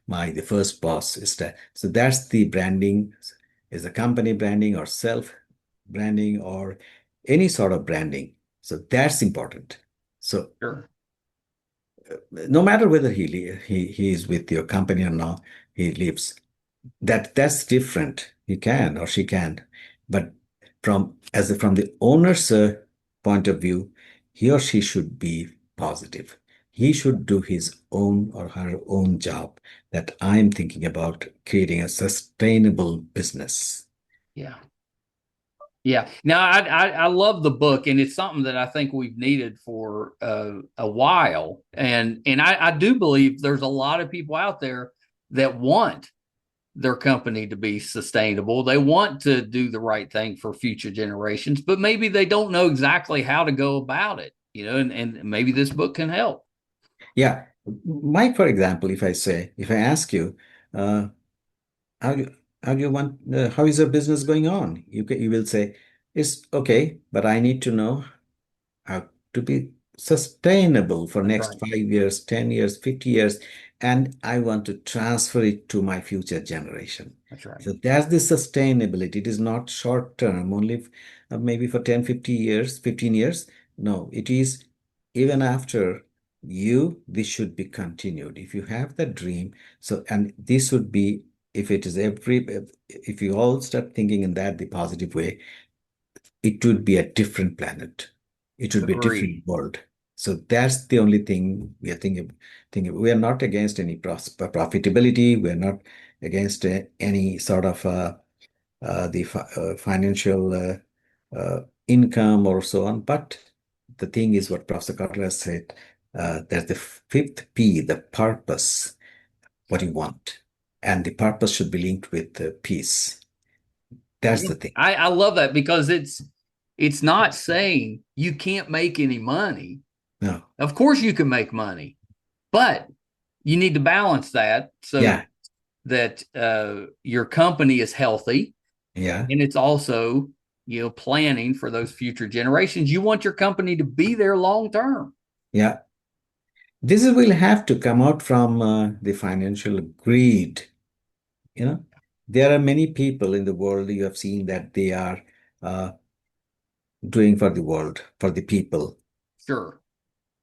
the first boss is that. So that's the branding, is a company branding or self branding or any sort of branding. So that's important. So Sure. no matter whether he is with your company or not, he leaves. That's different. He can or she can, but from the owner's point of view, he or she should be positive. He should do his own or her own job. That I'm thinking about creating a sustainable business. Yeah. Yeah. Now, I love the book, and it's something that I think we've needed for a while. And I do believe there's a lot of people out there that want their company to be sustainable. They want to do the right thing for future generations, but maybe they don't know exactly how to go about it, and maybe this book can help. Yeah, Mike, for example, if I ask you, uh, how do how do you want how is your business going on? You will say it's okay, but I need to know how to be sustainable for That's next right. 5 years, 10 years, 50 years, and I want to transfer it to my future generation. That's right. So that's the sustainability. It is not short term, only maybe for 10, 50 years, 15 years. No, it is even after you, this should be continued. If you have that dream, so and this would be if it is if you all start thinking in that the positive way, it would be a different planet. It would be a different Agree. world. So that's the only thing we are thinking. We are not against any profitability. We are not against any sort of the financial income or so on. But the thing is what Professor Kotler said, there's the fifth P, the purpose, what you want. And the purpose should be linked with peace. That's Yeah. the thing. I love that because it's not saying you can't make any money. No. Of course you can make money, but you need to balance that so Yeah. that your company is healthy, Yeah. and it's also planning for those future generations. You want your company to be there long term. Yeah. Will have to come out from the financial greed. You know, there are many people in the world you have seen that they are uh, doing for the world, for the people. Sure.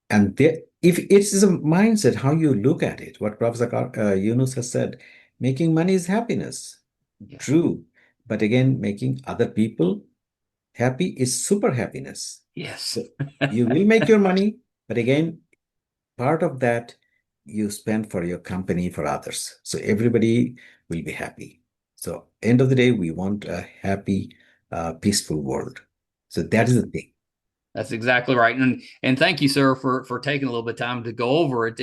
And if it's a mindset, how you look at it, what Professor Yunus has said, making money is happiness. Yeah. True. But again, making other people happy is super happiness. Yes. So you will make your money, but again, part of that you spend for your company, for others. So everybody will be happy. So end of the day, we want a happy, peaceful world. So that is the thing. That's exactly right. And thank you, sir, for taking a little bit of time to go over it.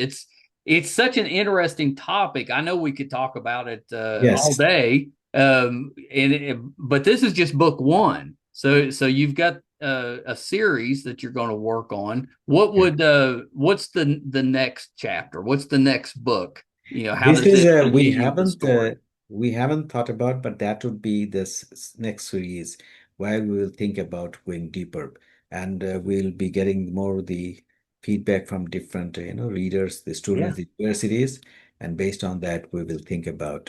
It's such an interesting topic. I know we could talk about it all Yes. day. But this is just book one. So you've got a series that you're going to work on. Yeah. What's the next chapter? What's the next book? How This does is it continue the story? we haven't thought about, but that would be this next series where we will think about going deeper, and we'll be getting more the feedback from different readers, the Yeah. students, the universities, and based on that, we will think about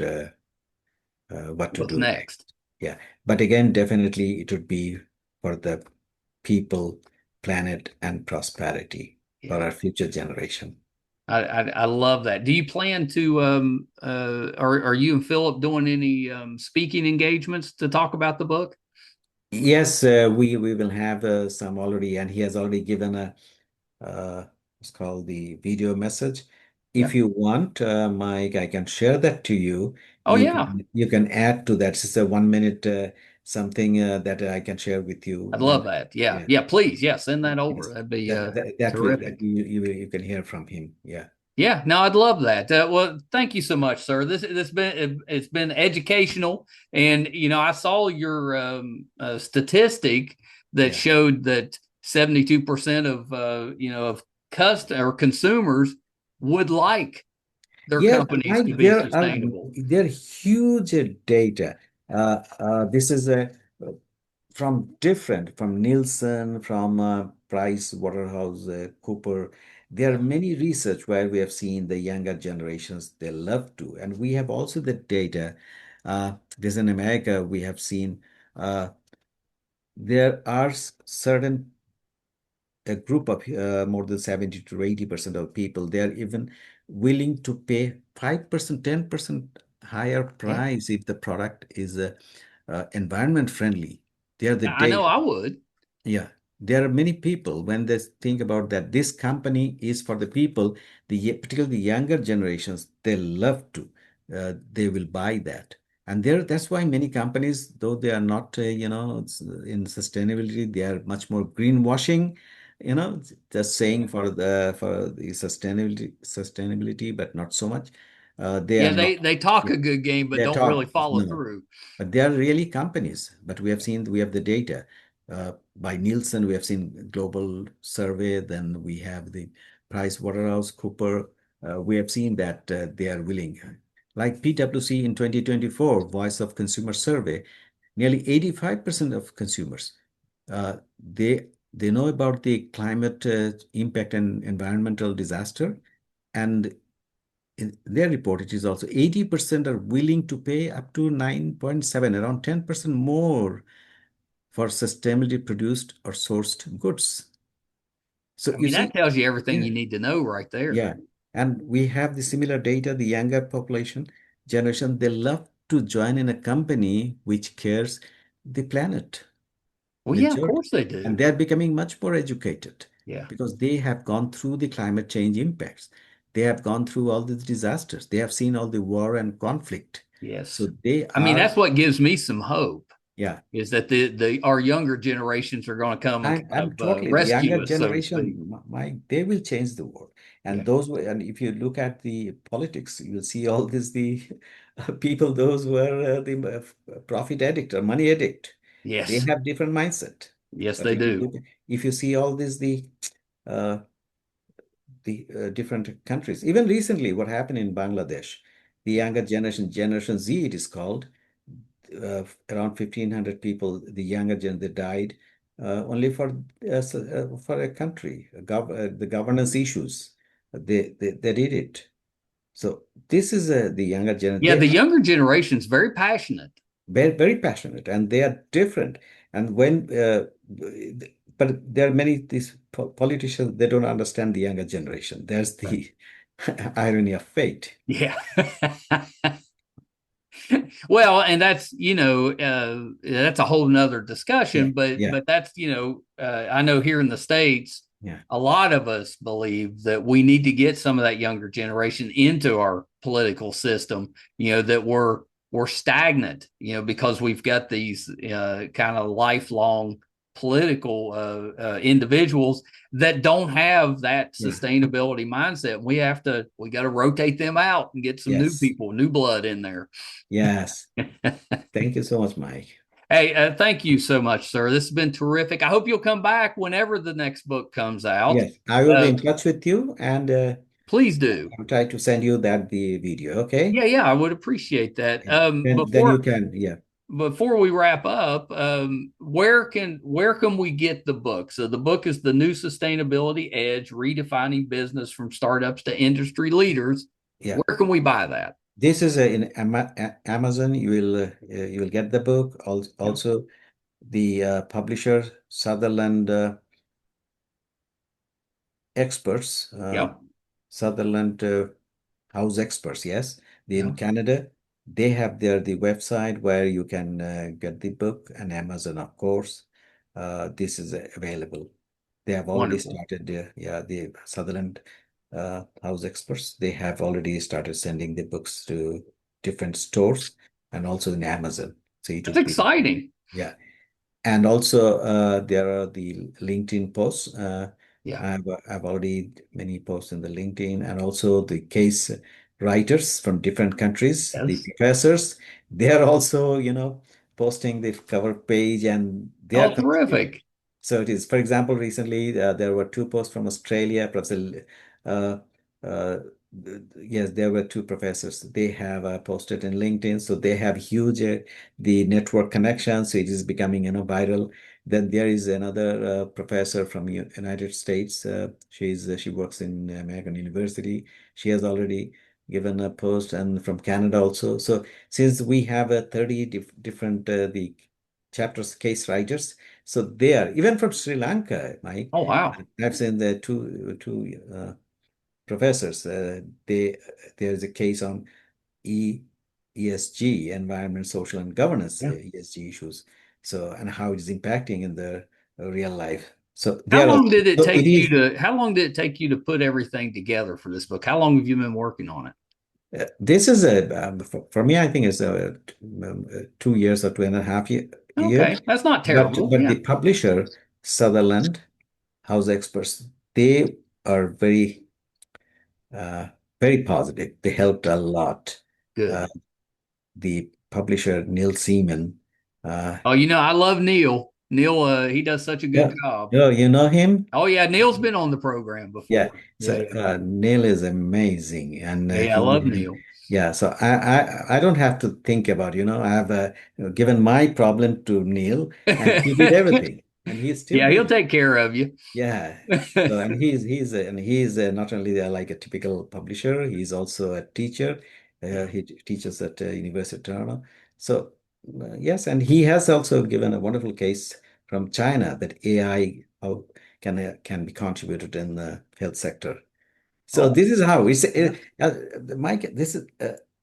what to What's do next? next. Yeah, but again, definitely it would be for the people, planet, and prosperity for Yeah. our future generation. I love that. Do you plan to are you and Philip doing any speaking engagements to talk about the book? Yes, we will have some already, and he has already given a what's called the video message. If Yeah. you want, Mike, I can share that to you. Oh yeah. You can add to that. It's a 1 minute something that I can share with I'd you, love and that. Yeah. yeah, Yeah, please. Yeah, send that over. yes, That'd be that will that terrific. you can hear from him. Yeah. Yeah, no, I'd love that. Well, thank you so much, sir. This been it's been educational, and I saw your statistic that Yeah. showed that 72% of of consumers would like their Yeah, companies to Mike, be sustainable. there are huge data. This is a from Nielsen, from Price Waterhouse Cooper. There are Yeah. many research where we have seen the younger generations they love to, and we have also the data. This in America we have seen there are certain a group of more than 70 to 80% of people, they are even willing to pay 5%, 10% higher Yeah. price if the product is environment friendly. They are the I day. know I would. Yeah, there are many people when they think about that this company is for the people, particularly the younger generations, they love to, they will buy that. And that's why many companies, though they are not, in sustainability, they are much more greenwashing, just saying Yeah. for the sustainability, but not so much. They are Yeah, not. they talk a good game, but They don't really talk, follow no. through. But they are really companies. But we have seen, we have the data. By Nielsen, we have seen global survey, then we have the Price Waterhouse Cooper. We have seen that they are willing. Like PwC in 2024, Voice of Consumer Survey, nearly 85% of consumers, they know about the climate impact and environmental disaster. And in their report, it is also 80% are willing to pay up to 9.7, around 10% more for sustainably produced or sourced goods. So I you mean, that see, tells you everything yeah, you need to know right there. yeah. And we have the similar data, the younger population generation, they love to join in a company which cares the planet, Well, yeah, of majority. course they And do. they're becoming much more educated Yeah. because they have gone through the climate change impacts. They have gone through all these disasters. They have seen all the war and conflict. So Yes. they I mean, are, that's what gives me some hope yeah. is that the our younger generations are going to come and I'm kind of totally the younger rescue us, so to generation, speak. they will change the world. Yeah. And if you look at the politics, you will see all this the people, those who are the profit addict or money addict, they Yes. have different mindset. Yes, But they do. if you see all this uh, the different countries, even recently, what happened in Bangladesh, the Yeah. younger generation, Generation Z, it is called, around 1,500 people, the younger gen, they died only for a country, the governance issues. They did it. So this is the younger gen. Yeah, They the are younger generation's very passionate. very, very passionate and they are different. And but there are many these politicians, they don't understand the younger generation. There's Right. the irony of fate. Yeah. Well, and that's that's a whole nother Yeah, discussion, but yeah, that's I know here in the States, yeah. a lot of us believe that we need to get some of that younger generation into our political system, that we're stagnant, because we've got these kind of lifelong political individuals that don't have that Yeah. sustainability mindset. We got to rotate them out and get some new Yes. people, new blood in there. Yes. Thank you so much, Mike. Hey, thank you so much, sir. This has been terrific. I hope you'll come back whenever the next book comes out. Yes, I will be Uh, in touch with you and please do. I'll try to send you the video, okay? Yeah, yeah, I would appreciate that. And then you can, yeah, Before we wrap up, where can we get the book? So the book is The New Sustainability Edge: Redefining Business from Startups to Industry Leaders. yeah. Where can we buy that? This is in Amazon. You will get the book. Yeah, Also, the publisher Sutherland Experts, yeah, Sutherland House Experts. Yes, yeah. in Canada, they have the website where you can get the book, and Amazon, of course. This is available. They have already Wonderful. started. Yeah, the Sutherland House Experts. They have already started sending the books to different stores and also in Amazon. So it That's would be, exciting. yeah. And also, there are the LinkedIn posts. Yeah. I've already many posts in the LinkedIn, and also the case writers from different countries, the Yes. professors. They are also, posting the cover page, and they are Oh, contributing. terrific. So it is, for example, recently there were two posts from Australia. Professor, uh, uh, yes, there were two professors. They have posted in LinkedIn, so they have huge the network connection. So it is becoming, viral. Then there is another professor from United States. She works in American University. She has already given a post, and from Canada also. So since we have 30 different the chapters case writers. So they are even from Sri Lanka, Mike. Oh, wow. I've seen the two professors. There's a case on E ESG, environment, social, and governance Yeah. ESG issues. So and how it is impacting in the real life. So they How are long also, did it so it take you is. to how long did it take you to put everything together for this book? How long have you been working on it? This is for me, I think it's 2 years or 2.5 years. Okay, that's not But terrible. but Yeah, the publisher, Sutherland House Experts, they are uh, very positive. They helped a lot. Uh, good. the publisher, Neil Seaman, uh, Oh, I love Neil. Neil, he does such a good yeah, job. you know him? Oh yeah, Neil's been on the program Yeah. before. So Yeah, Neil is amazing, and yeah, I love Neil. yeah. So I don't have to think about, I have given my problem to Neil, and he did everything, and he's still Yeah, he'll doing. take care of you. Yeah. So, and he's not only like a typical publisher, he's also a teacher. He teaches at University of Toronto. So yes, and he has also given a wonderful case from China that AI how can be contributed in the health sector. So Oh, this is how it's yeah. Mike. This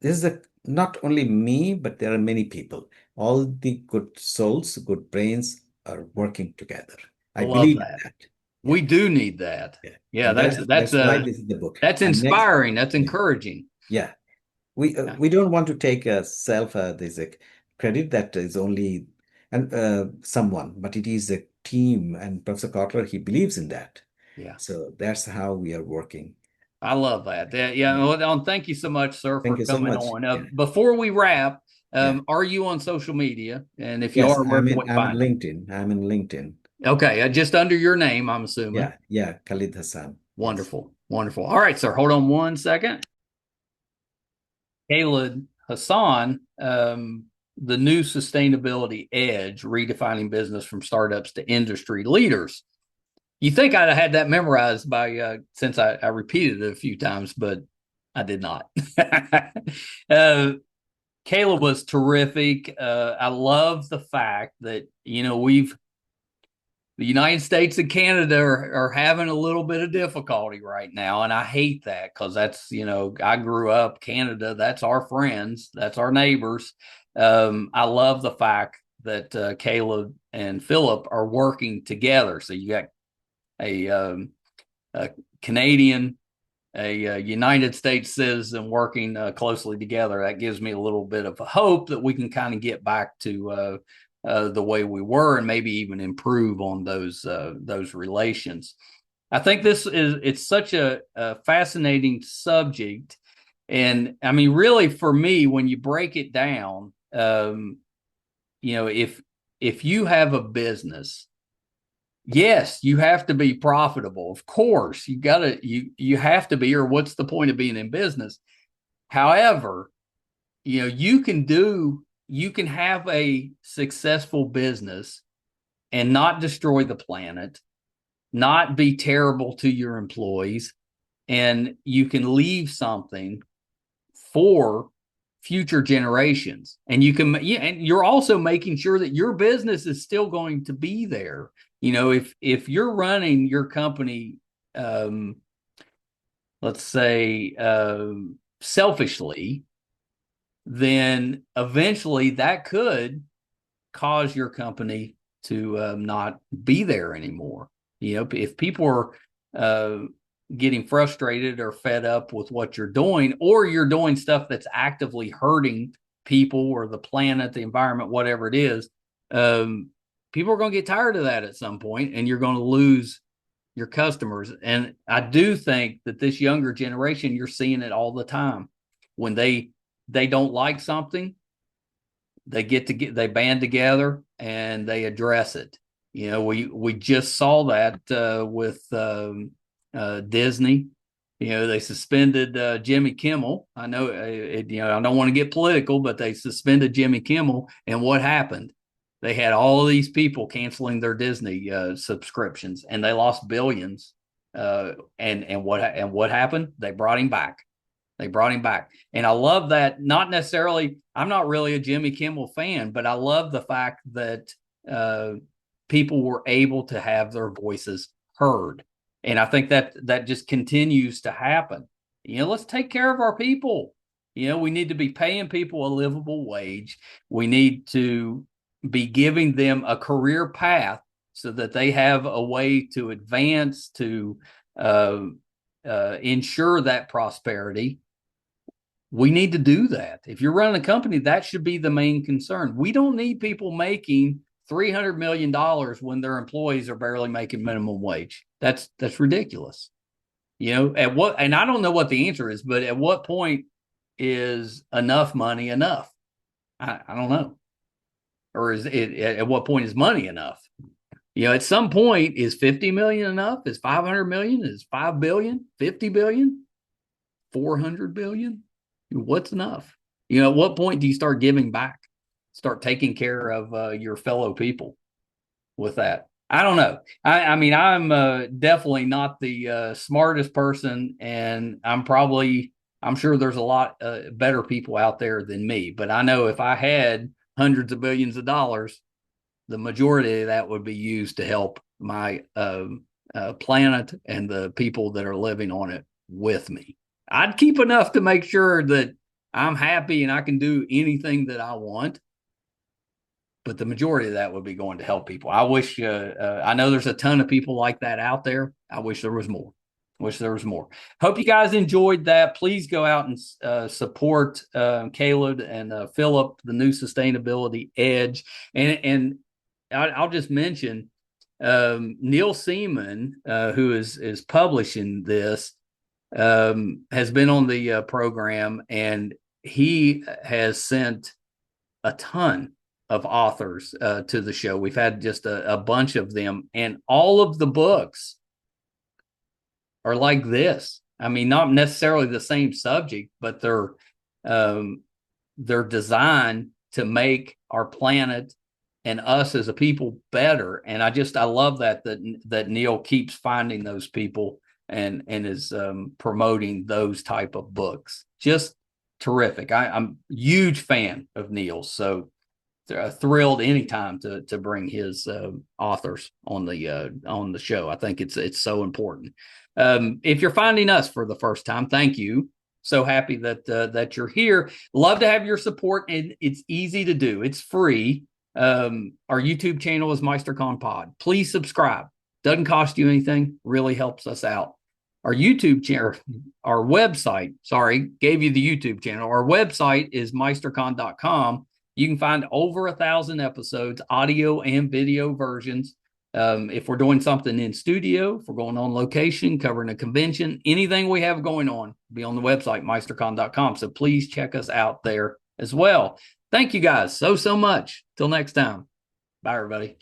is not only me, but there are many people. All the good souls, good brains are working together. I I love believe in that. that. Yeah, We do need that. yeah, Yeah, and that's that's that's why uh this is the book. that's And next, inspiring. That's yeah, encouraging. yeah, we Yeah. we don't want to take self this credit that is only and someone, but it is a team. And Professor Kotler, he believes in that. Yeah. So that's how we are working. I love that. Yeah. Yeah. Well, thank you so much, sir, Thank for you so coming much. on. Yeah, Before we wrap, yeah. are you on social media? And if you Yes, are, where can we I'm in find you? LinkedIn. I'm in LinkedIn. Okay, just under your name, I'm assuming. Yeah, yeah, Khalid Hassan. Yes. Wonderful. Wonderful. All right, sir. Hold on one second. Khalid Hasan, the new sustainability edge, redefining business from startups to industry leaders. You think I'd have had that memorized by since I repeated it a few times, but I did not. Caleb was terrific. I love the fact that the United States and Canada are having a little bit of difficulty right now, and I hate that because that's I grew up Canada. That's our friends. That's our neighbors. I love the fact that Caleb and Philip are working together. So you got a Canadian, a United States citizen working closely together. That gives me a little bit of hope that we can kind of get back to the way we were and maybe even improve on those relations. I think it's such a fascinating subject, and I mean, really, for me, when you break it down, if you have a business, yes, you have to be profitable. Of course, you have to be, or what's the point of being in business? However, you can have a successful business and not destroy the planet, not be terrible to your employees, and you can leave something for future generations. And and you're also making sure that your business is still going to be there. If you're running your company, um, let's say, selfishly, then eventually that could cause your company to not be there anymore. If people are getting frustrated or fed up with what you're doing, or you're doing stuff that's actively hurting people or the planet, the environment, whatever it is, people are going to get tired of that at some point, and you're going to lose your customers. And I do think that this younger generation, you're seeing it all the time. When they don't like something, they band together and they address it. We just saw that with Disney. They suspended Jimmy Kimmel. I know I don't want to get political, but they suspended Jimmy Kimmel, and what happened? They had all of these people canceling their Disney subscriptions, and they lost billions. And what happened? They brought him back. And I love that. Not necessarily, I'm not really a Jimmy Kimmel fan, but I love the fact that people were able to have their voices heard. And I think that just continues to happen. Let's take care of our people. We need to be paying people a livable wage. We need to be giving them a career path so that they have a way to advance, to ensure that prosperity. We need to do that. If you're running a company, that should be the main concern. We don't need people making $300 million when their employees are barely making minimum wage. That's ridiculous. At what, and I don't know what the answer is, but at what point is enough money enough? I don't know. Or is it, at what point is money enough? At some point, is 50 million enough? Is 500 million? Is 5 billion? 50 billion? 400 billion? What's enough? At what point do you start giving back? Start taking care of your fellow people with that? I don't know. I mean, I'm definitely not the smartest person, and I'm sure there's a lot better people out there than me. But I know if I had hundreds of billions of dollars, the majority of that would be used to help my planet and the people that are living on it with me. I'd keep enough to make sure that I'm happy and I can do anything that I want. But the majority of that would be going to help people. I wish, I know there's a ton of people like that out there. I wish there was more. Hope you guys enjoyed that. Please go out and support Khalid and Philip, the new Sustainability Edge. And I'll just mention Neil Seaman, who is publishing this, has been on the program, and he has sent a ton of authors to the show. We've had just a bunch of them, and all of the books are like this. I mean, not necessarily the same subject, but they're designed to make our planet and us as a people better. And I love that Neil keeps finding those people and is promoting those type of books. Just terrific. I'm a huge fan of Neil's, so thrilled anytime to bring his authors on the show. I think it's so important. If you're finding us for the first time, thank you. So happy that you're here. Love to have your support, and it's easy to do. It's free. Our YouTube channel is MeisterCon Pod. Please subscribe. Doesn't cost you anything. Really helps us out. Our YouTube channel, our website, gave you the YouTube channel. Our website is meistercon.com. You can find over 1,000 episodes, audio and video versions. If we're doing something in studio, if we're going on location, covering a convention, anything we have going on, be on the website, meistercon.com. So please check us out there as well. Thank you guys so much. Till next time. Bye, everybody.